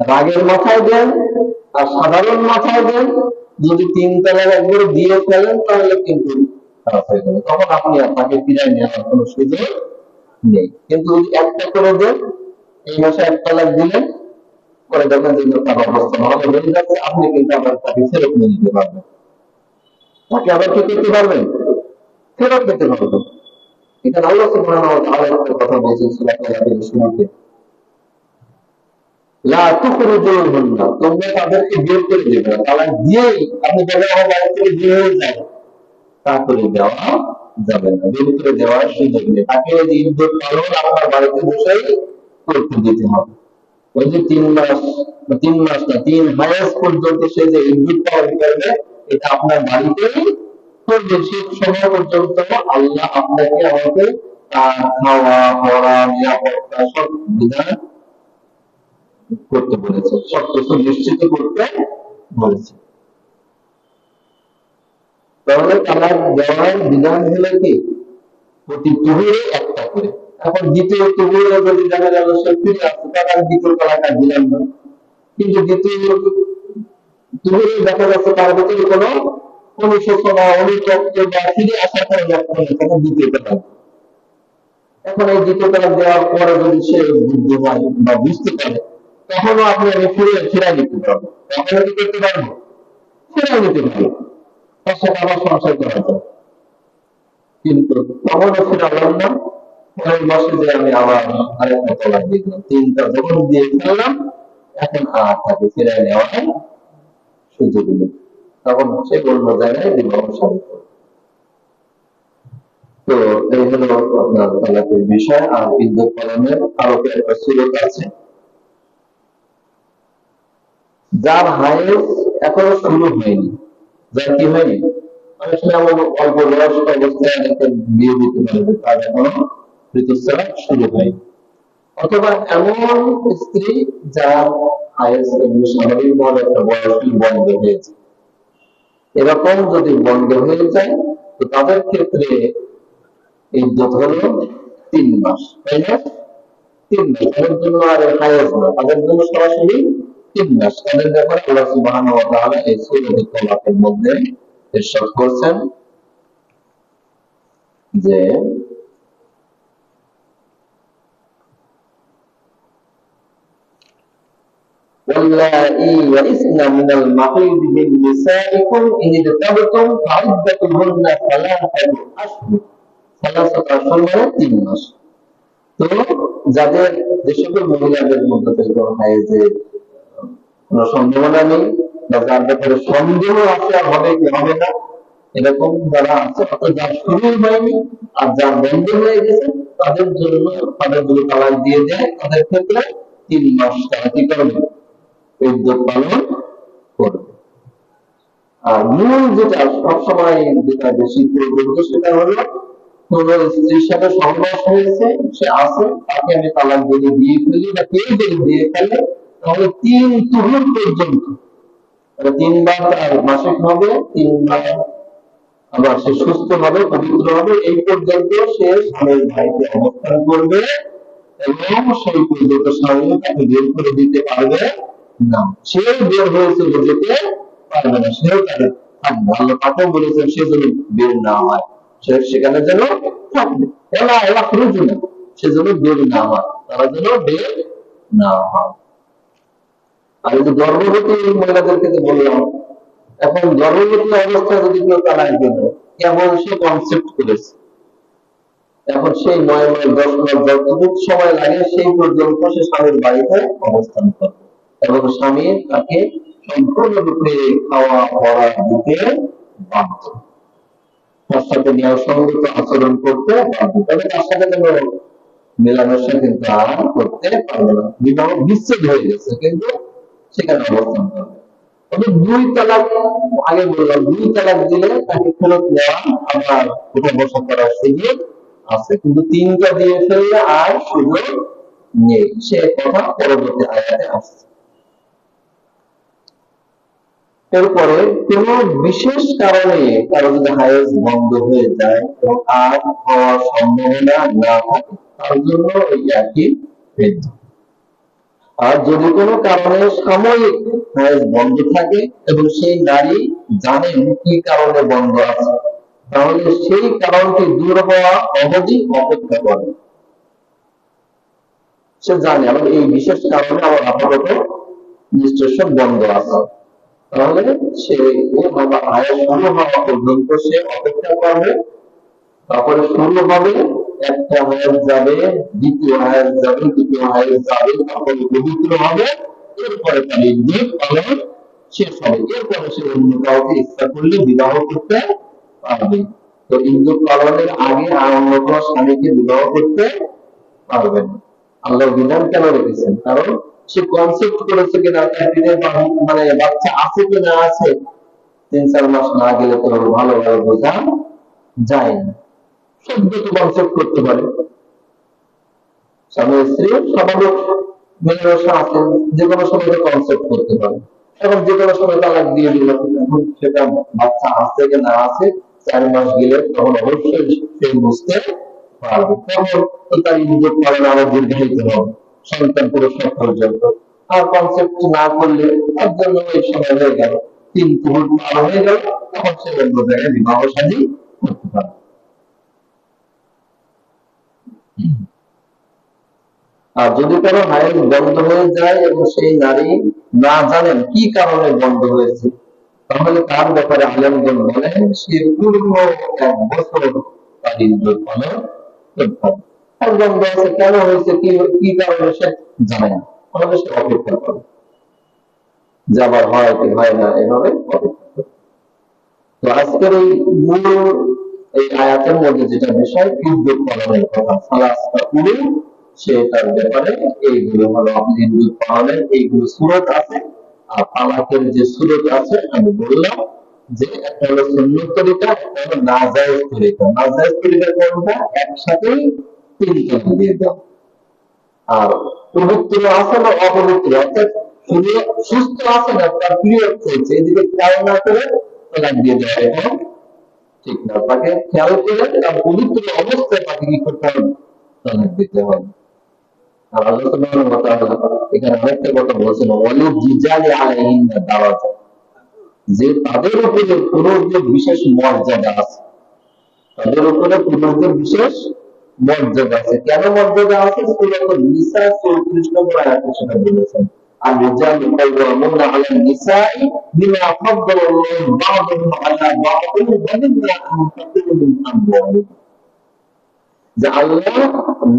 Speaker 1: রাগের মাথায় দেন আর সাধারণ মাথায় দেন, যদি 3 তালাক একবার দিয়ে ফেলেন তাহলে কিন্তু খারাপ হয়ে গেল, তখন আপনি আপনাকে ফিরায় নেওয়ার কোনো সুযোগ নেই। কিন্তু যদি একটা করে দেন, এই মাসে 1 তালাক দিলেন, পরে দেখেন যে তার অবস্থা ভালো হয়ে যাচ্ছে, আপনি কিন্তু আবার তাকে ফেরত নিয়ে নিতে পারবেন, তাকে আবার কি করতে পারবেন, ফেরত নিতে পারবেন। এখানে আল্লাহ সুবহানাহু ওয়া তাআলা একটা কথা বলছেন সূরা তালাকের শুরুতে, লা তুখরিজুহুন্না, তোমরা তাদেরকে বের করে দেবে না, তালাক দিয়েই আপনি বলেন আমার বাড়ি থেকে বের হয়ে যায়, তা করে দেওয়া যাবে না, বের করে দেওয়ার সুযোগ নেই। তাকে ওই ইদ্যত পালন আপনার বাড়িতে বসেই করতে দিতে হবে। ওই যে 3 মাস, 3 মাস না, 3 হায়াস পর্যন্ত সে যে ইদ্যত পালন করবে, এটা আপনার বাড়িতেই করবে। সেই সময় পর্যন্ত আল্লাহ আপনাকে আমাকে তার খাওয়া পড়া নিরাপত্তা সব বিধান করতে বলেছে, সব কিছু নিশ্চিত করতে বলেছে। তাহলে তালাক দেওয়ার বিধান হলো কি, প্রতি তুহুরে একটা করে। এখন দ্বিতীয় তুহুরে যদি দেখা গেল সে ফিরে আসছে, তাহলে আমি দ্বিতীয় তালাক আর দিলাম না। কিন্তু দ্বিতীয় তুহুরে দেখা যাচ্ছে তার ভিতরে কোনো অনুশোচনা, অনুতপ্ত বা ফিরে আসার কোনো লক্ষণ নেই, তখন দ্বিতীয় তালাক। এখন এই দ্বিতীয় তালাক দেওয়ার পরে যদি সে বুদ্ধি হয় বা বুঝতে পারে, তখনও আপনি আমি ফিরাই নিতে পারবো, তখন কি করতে পারবো, ফিরাই নিতে পারবো, তার সাথে আবার সংসার করা যায়। কিন্তু তখনও ফিরালাম না, পরের মাসে যে আমি আবার আরেকটা তালাক দিলাম, 3টা যখন দিয়ে ফেললাম, এখন আর তাকে ফিরাই নেওয়ার সুযোগ নেই, তখন সে অন্য জায়গায় বিবাহ সাথে। তো এই হলো আপনার তালাকের বিষয়। আর ইদ্যত পালনের আরো একটা সুযোগ আছে, যার হায়েস এখনো শুরু হয়নি, যার কি হয়নি, অনেক সময় আমার অল্প বয়স্ক অবস্থায় অনেকে বিয়ে দিতে পারে, তার এখনো ঋতুস্রাব শুরু হয়নি। অথবা এমন স্ত্রী যার হায়েস এমনি স্বাভাবিকভাবে একটা বয়স বন্ধ হয়েছে, এরকম যদি বন্ধ হয়ে যায়, তো তাদের ক্ষেত্রে ইদ্যত হলো 3 মাস, তাই না? 3 মাস তাদের জন্য আর হায়েজ না, তাদের জন্য সরাসরি 3 মাস। তাদের ব্যাপারে আল্লাহ সুবহানাহু ওয়া তাআলা এই সূরা তালাকের মধ্যে ইরশাদ করছেন যে واللائي يئسن من المحيض من نسائكم إن ارتبتم فعدتهن 3 মানে 3 মাস। তো যাদের, যে সকল মহিলাদের মধ্যে থেকে হায়েজের কোনো সম্ভাবনা নেই, বা যার ব্যাপারে সন্দেহ আছে আর হবে কি হবে না, এরকম যারা আছে, অর্থাৎ যার শুরু হয়নি আর যার বন্ধ হয়ে গেছে, তাদের জন্য, তাদের যদি তালাক দিয়ে দেয়, তাদের ক্ষেত্রে 3 মাস তারা কি করবে, ইদ্যত পালন করবে। আর মূল যেটা সবসময় যেটা বেশি প্রযোজ্য, সেটা হলো কোন স্ত্রীর সাথে সংঘর্ষ হয়েছে, সে আছে, তাকে আমি তালাক যদি দিয়ে ফেলি বা কেউ যদি দিয়ে ফেলে, তাহলে 3 তুহুর পর্যন্ত, 3 বার তার মাসিক হবে, 3 বার আবার সে সুস্থ হবে, পবিত্র হবে, এই পর্যন্ত সে স্বামীর বাড়িতে অবস্থান করবে, এবং সেই পর্যন্ত স্বামী তাকে বের করে দিতে পারবে না। সে বের হয়ে চলে যেতে পারবে না, সেও তাকে থাকবে। আল্লাহ তাকেও বলেছেন সে যেন বের না হয়, সে সেখানে যেন থাকবে, এলা খুঁজে না, সে যেন বের না হয়, তারা যেন বের না হয়। আর এই যে গর্ভবতী মহিলাদের ক্ষেত্রে বললাম, এখন গর্ভবতী অবস্থায় যদি কেউ তালাক দিল, কেমন সে কনসেপ্ট করেছে, এখন সেই 9 মাস 10 মাস যতটুকু সময় লাগে, সেই পর্যন্ত সে স্বামীর বাড়িতে অবস্থান করবে, এবং স্বামী তাকে সম্পূর্ণরূপে খাওয়া পড়া দিতে বাধ্য, তার সাথে ন্যায়সঙ্গত আচরণ করতে বাধ্য, তবে তার সাথে কোনো মেলামেশা কিন্তু আর করতে পারবে না। বিবাহ বিচ্ছেদ হয়ে গেছে, কিন্তু সেখানে অবস্থান করবে। তবে 2 তালাক, আগে বললাম 2 তালাক দিলে তাকে ফেরত নেওয়া, আবার উঠা বসা করার সুযোগ আছে, কিন্তু 3টা দিয়ে ফেললে আর সুযোগ নেই, সে কথা পরবর্তী আয়াতে আসছে। এরপরে কোন বিশেষ কারণে কারো যদি হায়েজ বন্ধ হয়ে যায় এবং আর হওয়ার সম্ভাবনা না থাকে, তার জন্য এই একই বিধান। আর যদি কোনো কারণে সাময়িক হায়েজ বন্ধ থাকে এবং সেই নারী জানেন কি কারণে বন্ধ আছে, তাহলে সেই কারণটি দূর হওয়া অবধি অপেক্ষা করে। সে জানে আমার এই বিশেষ কারণে আমার আপাতত রেজিস্ট্রেশন বন্ধ আছে, তাহলে সে হায়েজ শুরু হওয়া পর্যন্ত সে অপেক্ষা করবে। তারপরে শুরু হবে, একটা হায়েজ যাবে, দ্বিতীয় হায়েজ যাবে, তৃতীয় হায়েজ যাবে, তারপরে পবিত্র হবে, এরপরে তার ইদ্যত পালন শেষ হবে। এরপরে সে অন্য কাউকে ইচ্ছা করলে বিবাহ করতে পারবে। তো ইদ্যত পালনের আগে আর অন্য কোনো স্বামীকে বিবাহ করতে পারবে না। আল্লাহ বিধান কেন রেখেছেন? কারণ সে কনসেপ্ট করেছে কিনা, তার পেটে মানে বাচ্চা আছে কিনা আছে, 3-4 মাস না গেলে তো ভালোভাবে বোঝা যায় না। সদ্য তো কনসেপ্ট করতে পারে, স্বামী স্ত্রী স্বাভাবিক মেলামেশা আছে, যে কোনো সময় কনসেপ্ট করতে পারে। এখন যে কোনো সময় তালাক দিয়ে দিল, এখন সেটা বাচ্চা আছে কি না আছে 4 মাস গেলে তখন অবশ্যই সে বুঝতে পারবে। তখন তো তার ইজ্জত পালন আরো দীর্ঘায়িত হবে, সন্তান প্রসব পর্যন্ত। আর কনসেপ্ট না করলে তার জন্য এই সময় হয়ে গেল, 3 কুহুর পার হয়ে গেল, তখন সে অন্য জায়গায় বিবাহ শাদী করতে পারে। আর যদি কারো হায়েজ বন্ধ হয়ে যায় এবং সেই নারী না জানেন কি কারণে বন্ধ হয়েছে, তাহলে তার ব্যাপারে আলেমগণ বলেন সে পূর্ণ 1 বছর তার ইজ্জত পালন করতে হবে। আর বন্ধ আছে কেন হয়েছে, কি কারণে সে জানে না, তাহলে সে অপেক্ষা করে, যে আবার হয় কি হয় না, এভাবে অপেক্ষা করে। তো আজকের এই মূল এই আয়াতের মধ্যে যেটা বিষয় ইজ্জত পালনের কথা, সালাসা উলুম, সেটার ব্যাপারে এইগুলো হলো আপনি ইজ্জত পালনের এইগুলো সূরত আছে। আর তালাকের যে সূরত আছে আমি বললাম যে একটা হলো সুন্নত তরিকা, একটা হলো নাজায়েজ তরিকা। নাজায়েজ তরিকা কোনটা? একসাথেই 3 তালাক দিয়ে দাও। আর পবিত্র আছে না অপবিত্র, অর্থাৎ সুস্থ আছে না, তার পিরিয়ড চলছে, এদিকে খেয়াল না করে তালাক দিয়ে দেওয়া, এটা ঠিক না। তাকে খেয়াল করে তার পবিত্র অবস্থায় তাকে কি করতে হবে? তালাক দিতে হবে। আর আল্লাহ সুবহানাহু ওয়া তাআলা এখানে আরেকটা কথা বলেছেন, ওয়ালিল রিজালি আলাইহিন্না দারাজা, যে তাদের উপরে পুরুষদের বিশেষ মর্যাদা আছে, তাদের উপরে পুরুষদের বিশেষ মর্যাদা আছে। কেন মর্যাদা আছে? সূরাতুন নিসা 34 নম্বর আয়াতে সেটা বলেছেন, আর রিজালু কাওয়ামুনা আলান নিসাই বিমা ফাদ্দালাল্লাহু বা'দাহুম আলা বা'দিন ওয়া বিমা আনফাকু মিন আমওয়ালিহিম, যে আল্লাহ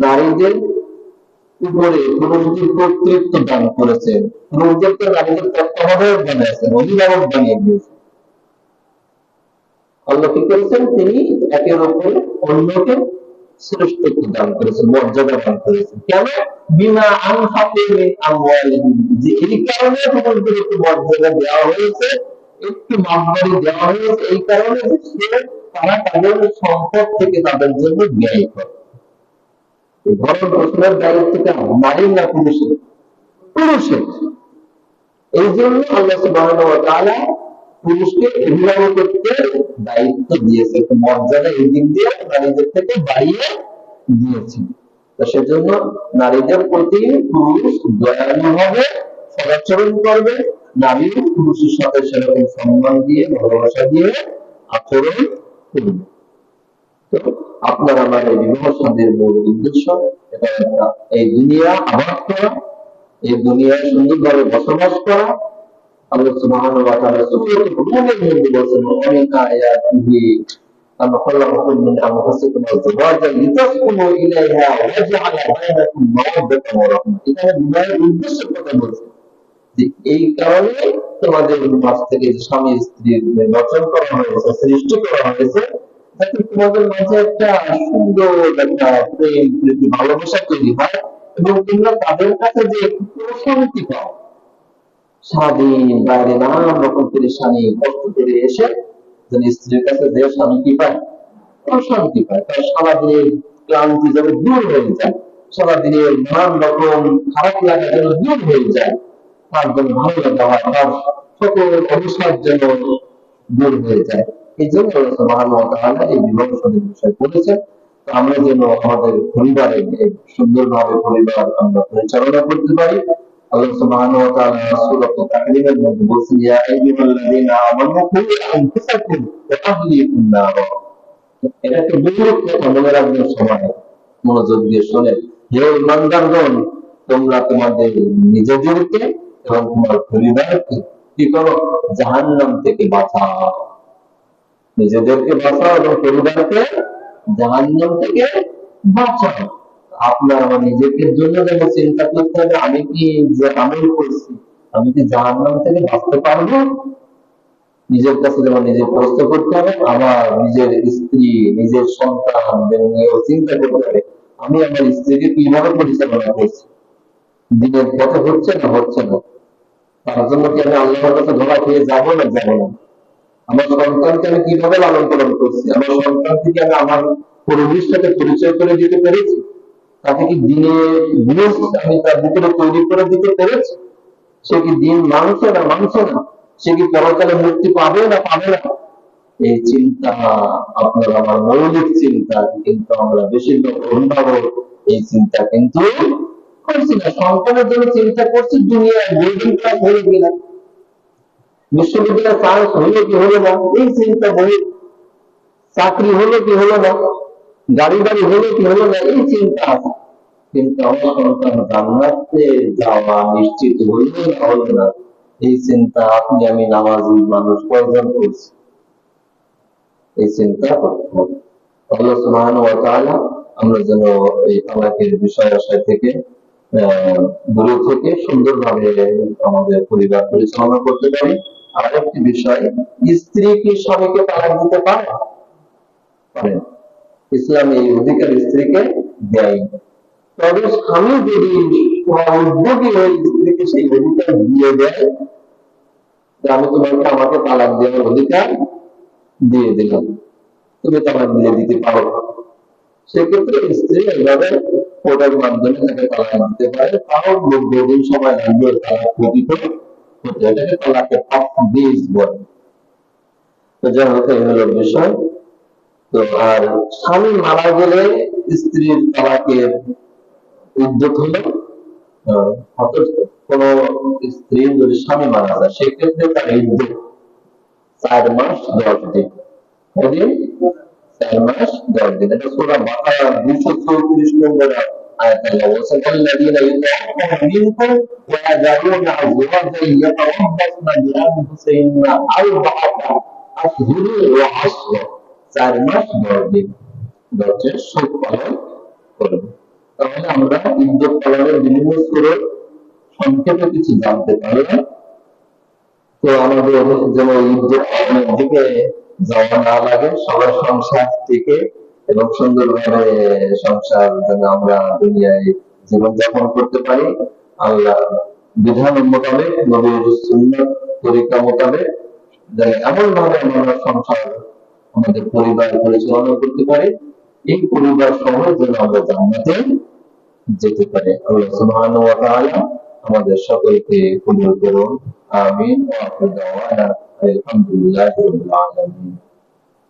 Speaker 1: নারীদের উপরে পুরুষদের কর্তৃত্ব দান করেছেন, পুরুষদেরকে নারীদের তত্ত্বাবধায়ক বানিয়েছেন, অভিভাবক বানিয়ে দিয়েছেন। আল্লাহ কি করেছেন? তিনি একের উপরে অন্যকে শ্রেষ্ঠত্ব দান করেছেন, মর্যাদা দান করেছেন। কেন? বিমা আনফাকু মিন আমওয়ালিহিম, যে এই কারণে পুরুষদের একটু মর্যাদা দেওয়া হয়েছে, একটু মানবাড়ি দেওয়া হয়েছে, এই কারণে যে তারা তাদের সম্পদ থেকে তাদের জন্য ব্যয় করে। ভরণ পোষণের দায়িত্বটা নারীর না পুরুষের? পুরুষের। এই জন্য আল্লাহ সুবহানাহু ওয়া তাআলা পুরুষকে অভিভাবকত্বের দায়িত্ব দিয়েছে, মর্যাদা এই দিক দিয়ে নারীদের থেকে বাড়িয়ে দিয়েছে। তো সেজন্য নারীদের প্রতি পুরুষ দয়ালু হবে, সদাচরণ করবে, নারীও পুরুষের সাথে সেরকম সম্মান দিয়ে ভালোবাসা দিয়ে আচরণ করবে। তো আপনার আমার এই বিবাহ শাদীর মূল উদ্দেশ্য এটা একটা এই দুনিয়া আবাদ করা, এই দুনিয়ায় সুন্দরভাবে বসবাস করা। আল্লাহ সুবহানাহু ওয়া তাআলা সূরাতুল রুমের মধ্যে বলেছেন, ওয়ামিন আয়াতিহি আন খালাকাকুম মিন আনফুসিকুম আজওয়াজান লিতাসকুনু ইলাইহা ওয়া জাআলা বাইনাকুম মাওয়াদ্দাতান ওয়া রাহমা। এখানে বিবাহের উদ্দেশ্যের কথা বলছে, যে এই কারণে তোমাদের মাঝ থেকে যে স্বামী স্ত্রীর নির্বাচন করা হয়েছে, সৃষ্টি করা হয়েছে, যাতে তোমাদের মাঝে একটা সুন্দর একটা প্রেম প্রীতি ভালোবাসা তৈরি হয় এবং তোমরা তাদের কাছে যে প্রশান্তি পাও। সারাদিন বাইরে নানান রকম পেরেশানি কষ্ট করে এসে যেন স্ত্রীর কাছে যে স্বামী কি পায়? প্রশান্তি পায়। তার সারাদিনের ক্লান্তি যেন দূর হয়ে যায়, সারাদিনের নানান রকম খারাপ লাগা যেন দূর হয়ে যায়, তার জন্য ভালো লাগা হয়, তার সকল অবসাদ যেন দূর হয়ে যায়। এই জন্য আল্লাহ সুবহানাহু ওয়া তাআলা এই বিবাহ শাদীর বিষয় বলেছেন। তো আমরা যেন আমাদের পরিবারে সুন্দরভাবে পরিবার আমরা পরিচালনা করতে পারি, আল্লাহ সুবহানাহু ওয়া তাআলা সূরা তাহরীমের মধ্যে বলছেন, ইয়া আইয়ুহাল্লাযীনা আমানু কু আনফুসাকুম ওয়া আহলিকুম নার। এটা একটা বিপরীত কথা, মনে রাখবেন সবাই, মনোযোগ দিয়ে শোনেন। হে ইমানদারগণ, তোমরা তোমাদের নিজেদেরকে এবং তোমার পরিবারকে কি করো? জাহান্নাম থেকে বাঁচাও। নিজেদেরকে বাঁচাও এবং পরিবারকে জাহান্নাম থেকে বাঁচাও। আপনার আমার নিজেকে জন্য যেন চিন্তা করতে হবে, আমি কি যে আমল করছি, আমি কি জাহান্নাম থেকে বাঁচতে পারবো? নিজের কাছে যেমন নিজে প্রশ্ন করতে হবে, আবার নিজের স্ত্রী, নিজের সন্তানদের নিয়েও চিন্তা করতে হবে, আমি আমার স্ত্রীকে কিভাবে পরিচালনা করছি, দিনের পথে হচ্ছে না হচ্ছে না, তার জন্য কি আমি আল্লাহর কাছে ধরা খেয়ে যাবো না যাবো না? আমার সন্তানকে আমি কিভাবে লালন পালন করছি, আমার সন্তানকে কি আমি আমার পরিবেশ সাথে পরিচয় করে দিতে পেরেছি, তাকে কি দিনে বুঝ আমি তার ভিতরে তৈরি করে দিতে পেরেছি? সে কি দিন মানছে না মানছে না? সে কি পরকালে মুক্তি পাবে না পাবে না? এই চিন্তা আপনার আমার মৌলিক চিন্তা, কিন্তু আমরা বেশিরভাগ অভিভাবক এই চিন্তা কিন্তু করছি না। সন্তানের জন্য চিন্তা করছি, দুনিয়ায় বোর্ডিং ক্লাস হলো কিনা, বিশ্ববিদ্যালয়ে চান্স হলো কি হলো না, এই চিন্তা বহু, চাকরি হলো কি হলো না, গাড়ি বাড়ি হলো কি হলো না, এই চিন্তা আছে। কিন্তু আমার সন্তান জান্নাতে যাওয়া নিশ্চিত হইল না হলো না, এই চিন্তা আপনি আমি নামাজি মানুষ কয়জন করছি? এই চিন্তা করতে হবে। আল্লাহ সুবহানাহু ওয়া তাআলা আমরা যেন এই তালাকের বিষয় আশয় থেকে দূরে থেকে সুন্দরভাবে আমাদের পরিবার পরিচালনা করতে পারি। আর একটি বিষয়, স্ত্রী কি স্বামীকে তালাক দিতে পারে? পারে। ইসলাম এই অধিকার স্ত্রীকে দেয়। তবে স্বামী যদি উদ্যোগী হয়ে স্ত্রীকে সেই অধিকার দিয়ে দেয় যে আমি তোমাকে আমাকে তালাক দেওয়ার অধিকার দিয়ে দিলাম, তুমি তালাক দিয়ে দিতে পারো, সেক্ষেত্রে স্ত্রী এইভাবে কোর্টের মাধ্যমে তাকে তালাক দিতে পারে। তাও 90 দিন সময় লাগবে তালাক প্রকৃত হতে, এটাকে তালাকের তাফবীজ বলে। তো যাই হোক, এই হলো বিষয়। তো আর স্বামী মারা গেলে স্ত্রীর তালাকের উদ্যোগ হলো, কোন স্ত্রীর যদি স্বামী মারা যায় সেক্ষেত্রে তার ইদ্যত 4 মাস 10 দিন। কদিন? 4 মাস 10 দিন। এটা সূরা বাকারা 234 নম্বর আয়াত। আল্লাহ বলেছেন, আল্লাযীনা ইউতাওফাউনা মিনকুম ওয়া ইয়াযারুনা আযওয়াজান ইয়াতারাব্বাসনা বিআনফুসিহিন্না আরবাআতা আশহুরিন ওয়া আশরা, 4 মাস 10 দিন ধৈর্যের শোক পালন করবে। তাহলে আমরা ইদ্যত পালনের বিভিন্ন সূরা সংক্ষেপে কিছু জানতে পারলাম। তো আমাদের যেন ইদ্যত পালনের দিকে যাওয়া না লাগে, সবার সংসার থেকে এবং সুন্দরভাবে সংসার যেন আমরা দুনিয়ায় জীবনযাপন করতে পারি আল্লাহ বিধান মোতাবেক, নবীর সুন্নাত তরিকা মোতাবেক, যেন এমন ভাবে আমরা সংসার আমাদের পরিবার পরিচালনা করতে পারি, এই পরিবার সহ যেন আমরা জান্নাতে যেতে পারে। আল্লাহ সুবহানাহু ওয়া তাআলা আমাদের সকলকে কবুল করুন। আমিন। ওয়া আখিরু দাওয়ানা আলহামদুলিল্লাহি রাব্বিল আলামিন।